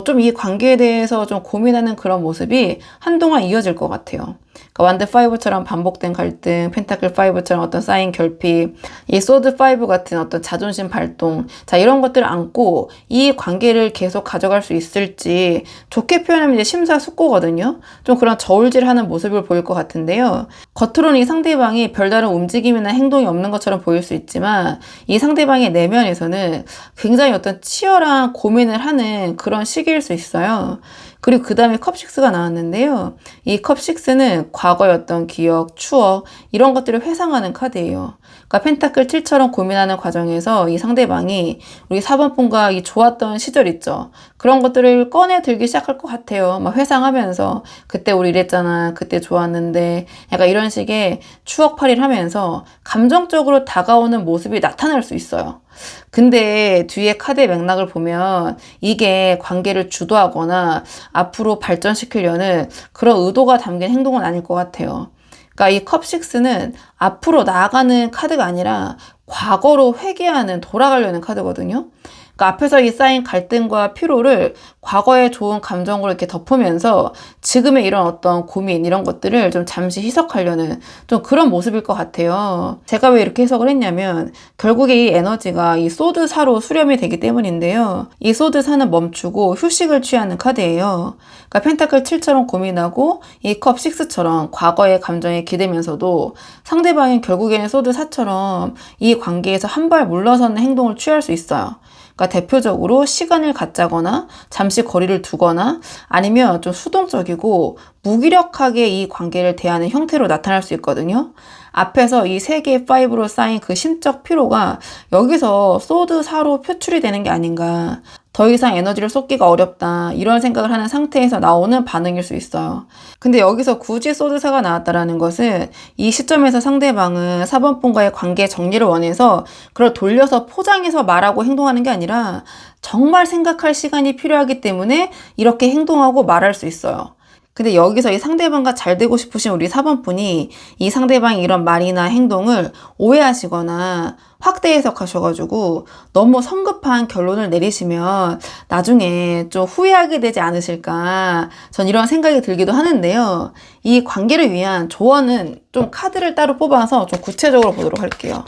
좀 이 관계에 대해서 좀 고민하는 그런 모습이 한동안 이어질 것 같아요. 그러니까 완드 5처럼 반복된 갈등, 펜타클 5처럼 어떤 쌓인 결핍, 이 소드 5 같은 어떤 자존심 발동, 자 이런 것들을 안고 이 관계를 계속 가져갈 수 있을지 좋게 표현하면 이제 심사숙고거든요. 좀 그런 저울질하는 모습을 보일 것 같은데요. 겉으로는 이 상대방이 별다른 움직임이나 행동이 없는 것처럼 보일 수 있지만 이 상대방의 내면에서는 굉장히 어떤 치열한 고민을 하는 그런 시기일 수 있어요. 그리고 그 다음에 컵6가 나왔는데요. 이 컵6는 과거의 어떤 기억, 추억 이런 것들을 회상하는 카드예요. 그러니까 펜타클 7처럼 고민하는 과정에서 이 상대방이 우리 4번 분과 이 좋았던 시절 있죠. 그런 것들을 꺼내 들기 시작할 것 같아요. 막 회상하면서 그때 우리 이랬잖아. 그때 좋았는데 약간 이런 식의 추억팔이를 하면서 감정적으로 다가오는 모습이 나타날 수 있어요. 근데 뒤에 카드의 맥락을 보면 이게 관계를 주도하거나 앞으로 발전시키려는 그런 의도가 담긴 행동은 아닐 것 같아요. 그러니까 이 컵6는 앞으로 나아가는 카드가 아니라 과거로 회귀하는, 돌아가려는 카드거든요. 그러니까 앞에서 이 쌓인 갈등과 피로를 과거의 좋은 감정으로 이렇게 덮으면서 지금의 이런 어떤 고민 이런 것들을 좀 잠시 희석하려는 좀 그런 모습일 것 같아요. 제가 왜 이렇게 해석을 했냐면 결국에 이 에너지가 이 소드 4로 수렴이 되기 때문인데요. 이 소드 4는 멈추고 휴식을 취하는 카드예요. 그러니까 펜타클 7처럼 고민하고 이 컵 6처럼 과거의 감정에 기대면서도 상대방이 결국에는 소드 4처럼 이 관계에서 한 발 물러서는 행동을 취할 수 있어요. 그러니까 대표적으로 시간을 갖자거나 잠시 거리를 두거나 아니면 좀 수동적이고 무기력하게 이 관계를 대하는 형태로 나타날 수 있거든요. 앞에서 이 세 개의 5로 쌓인 그 심적 피로가 여기서 소드 4로 표출이 되는 게 아닌가. 더 이상 에너지를 쏟기가 어렵다. 이런 생각을 하는 상태에서 나오는 반응일 수 있어요. 근데 여기서 굳이 소드 4가 나왔다라는 것은 이 시점에서 상대방은 4번 분과의 관계 정리를 원해서 그걸 돌려서 포장해서 말하고 행동하는 게 아니라 정말 생각할 시간이 필요하기 때문에 이렇게 행동하고 말할 수 있어요. 근데 여기서 이 상대방과 잘 되고 싶으신 우리 4번 분이 이 상대방이 이런 말이나 행동을 오해하시거나 확대 해석하셔가지고 너무 성급한 결론을 내리시면 나중에 좀 후회하게 되지 않으실까 전 이런 생각이 들기도 하는데요. 이 관계를 위한 조언은 좀 카드를 따로 뽑아서 좀 구체적으로 보도록 할게요.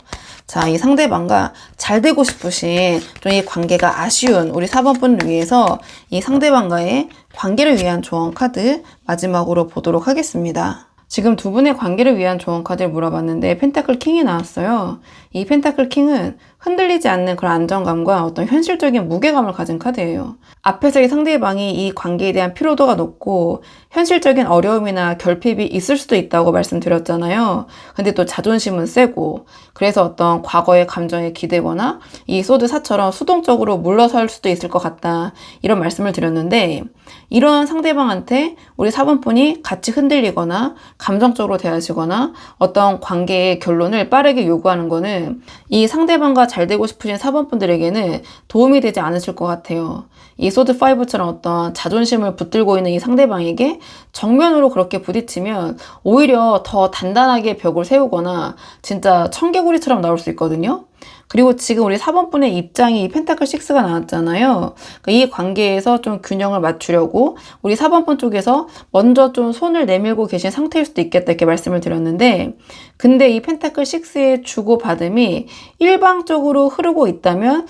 자, 이 상대방과 잘 되고 싶으신 좀 이 관계가 아쉬운 우리 4번 분을 위해서 이 상대방과의 관계를 위한 조언 카드 마지막으로 보도록 하겠습니다. 지금 두 분의 관계를 위한 조언 카드를 물어봤는데 펜타클 킹이 나왔어요. 이 펜타클 킹은 흔들리지 않는 그런 안정감과 어떤 현실적인 무게감을 가진 카드예요. 앞에서 이 상대방이 이 관계에 대한 피로도가 높고 현실적인 어려움이나 결핍이 있을 수도 있다고 말씀드렸잖아요. 근데 또 자존심은 세고 그래서 어떤 과거의 감정에 기대거나 이 소드 4처럼 수동적으로 물러설 수도 있을 것 같다. 이런 말씀을 드렸는데 이런 상대방한테 우리 4번 분이 같이 흔들리거나 감정적으로 대하시거나 어떤 관계의 결론을 빠르게 요구하는 거는 이 상대방과 잘 되고 싶으신 4번 분들에게는 도움이 되지 않으실 것 같아요. 이 소드 5처럼 어떤 자존심을 붙들고 있는 이 상대방에게 정면으로 그렇게 부딪히면 오히려 더 단단하게 벽을 세우거나 진짜 청개구리처럼 나올 수 있거든요. 그리고 지금 우리 4번 분의 입장이 펜타클 6가 나왔잖아요. 그러니까 이 관계에서 좀 균형을 맞추려고 우리 4번 분 쪽에서 먼저 좀 손을 내밀고 계신 상태일 수도 있겠다 이렇게 말씀을 드렸는데 근데 이 펜타클 6의 주고받음이 일방적으로 흐르고 있다면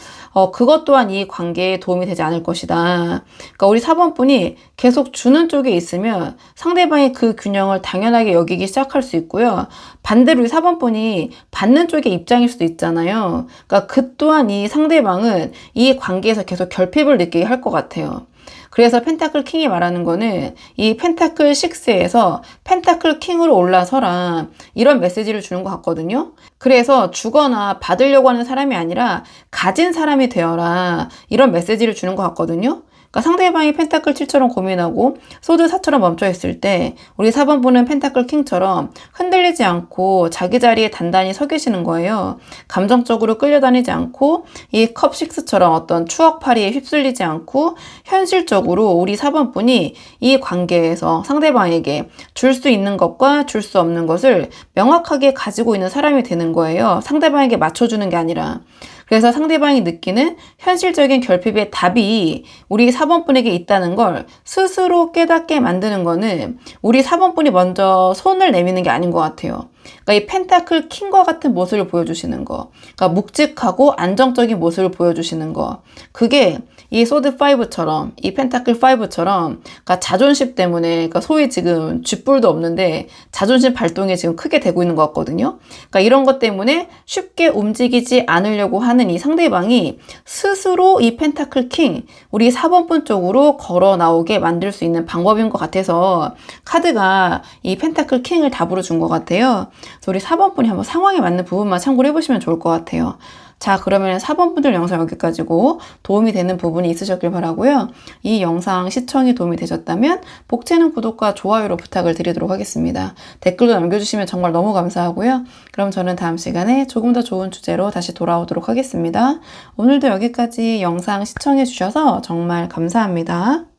그것 또한 이 관계에 도움이 되지 않을 것이다. 그러니까 우리 4번 분이 계속 주는 쪽에 있으면 상대방이 그 균형을 당연하게 여기기 시작할 수 있고요. 반대로 우리 4번 분이 받는 쪽의 입장일 수도 있잖아요. 그러니까 그 또한 이 상대방은 이 관계에서 계속 결핍을 느끼게 할 것 같아요. 그래서 펜타클 킹이 말하는 거는 이 펜타클 6에서 펜타클 킹으로 올라서라 이런 메시지를 주는 것 같거든요. 그래서 주거나 받으려고 하는 사람이 아니라 가진 사람이 되어라 이런 메시지를 주는 것 같거든요. 그러니까 상대방이 펜타클 7처럼 고민하고 소드 4처럼 멈춰있을 때 우리 4번 분은 펜타클 킹처럼 흔들리지 않고 자기 자리에 단단히 서 계시는 거예요. 감정적으로 끌려다니지 않고 이 컵 6처럼 어떤 추억팔이에 휩쓸리지 않고 현실적으로 기본적으로 우리 4번분이 이 관계에서 상대방에게 줄 수 있는 것과 줄 수 없는 것을 명확하게 가지고 있는 사람이 되는 거예요. 상대방에게 맞춰주는 게 아니라. 그래서 상대방이 느끼는 현실적인 결핍의 답이 우리 4번분에게 있다는 걸 스스로 깨닫게 만드는 거는 우리 4번분이 먼저 손을 내미는 게 아닌 것 같아요. 그러니까 이 펜타클 킹과 같은 모습을 보여주시는 거. 그러니까 묵직하고 안정적인 모습을 보여주시는 거. 그게 이 소드 5처럼, 이 펜타클 5처럼, 그러니까 자존심 때문에, 그러니까 소위 지금 쥐뿔도 없는데 자존심 발동이 지금 크게 되고 있는 것 같거든요. 그러니까 이런 것 때문에 쉽게 움직이지 않으려고 하는 이 상대방이 스스로 이 펜타클 킹, 우리 4번분 쪽으로 걸어 나오게 만들 수 있는 방법인 것 같아서 카드가 이 펜타클 킹을 답으로 준 것 같아요. 그래서 우리 4번분이 한번 상황에 맞는 부분만 참고를 해보시면 좋을 것 같아요. 자, 그러면 4번분들 영상 여기까지고 도움이 되는 부분이 있으셨길 바라고요. 이 영상 시청이 도움이 되셨다면 복채는 구독과 좋아요로 부탁을 드리도록 하겠습니다. 댓글도 남겨주시면 정말 너무 감사하고요. 그럼 저는 다음 시간에 조금 더 좋은 주제로 다시 돌아오도록 하겠습니다. 오늘도 여기까지 영상 시청해 주셔서 정말 감사합니다.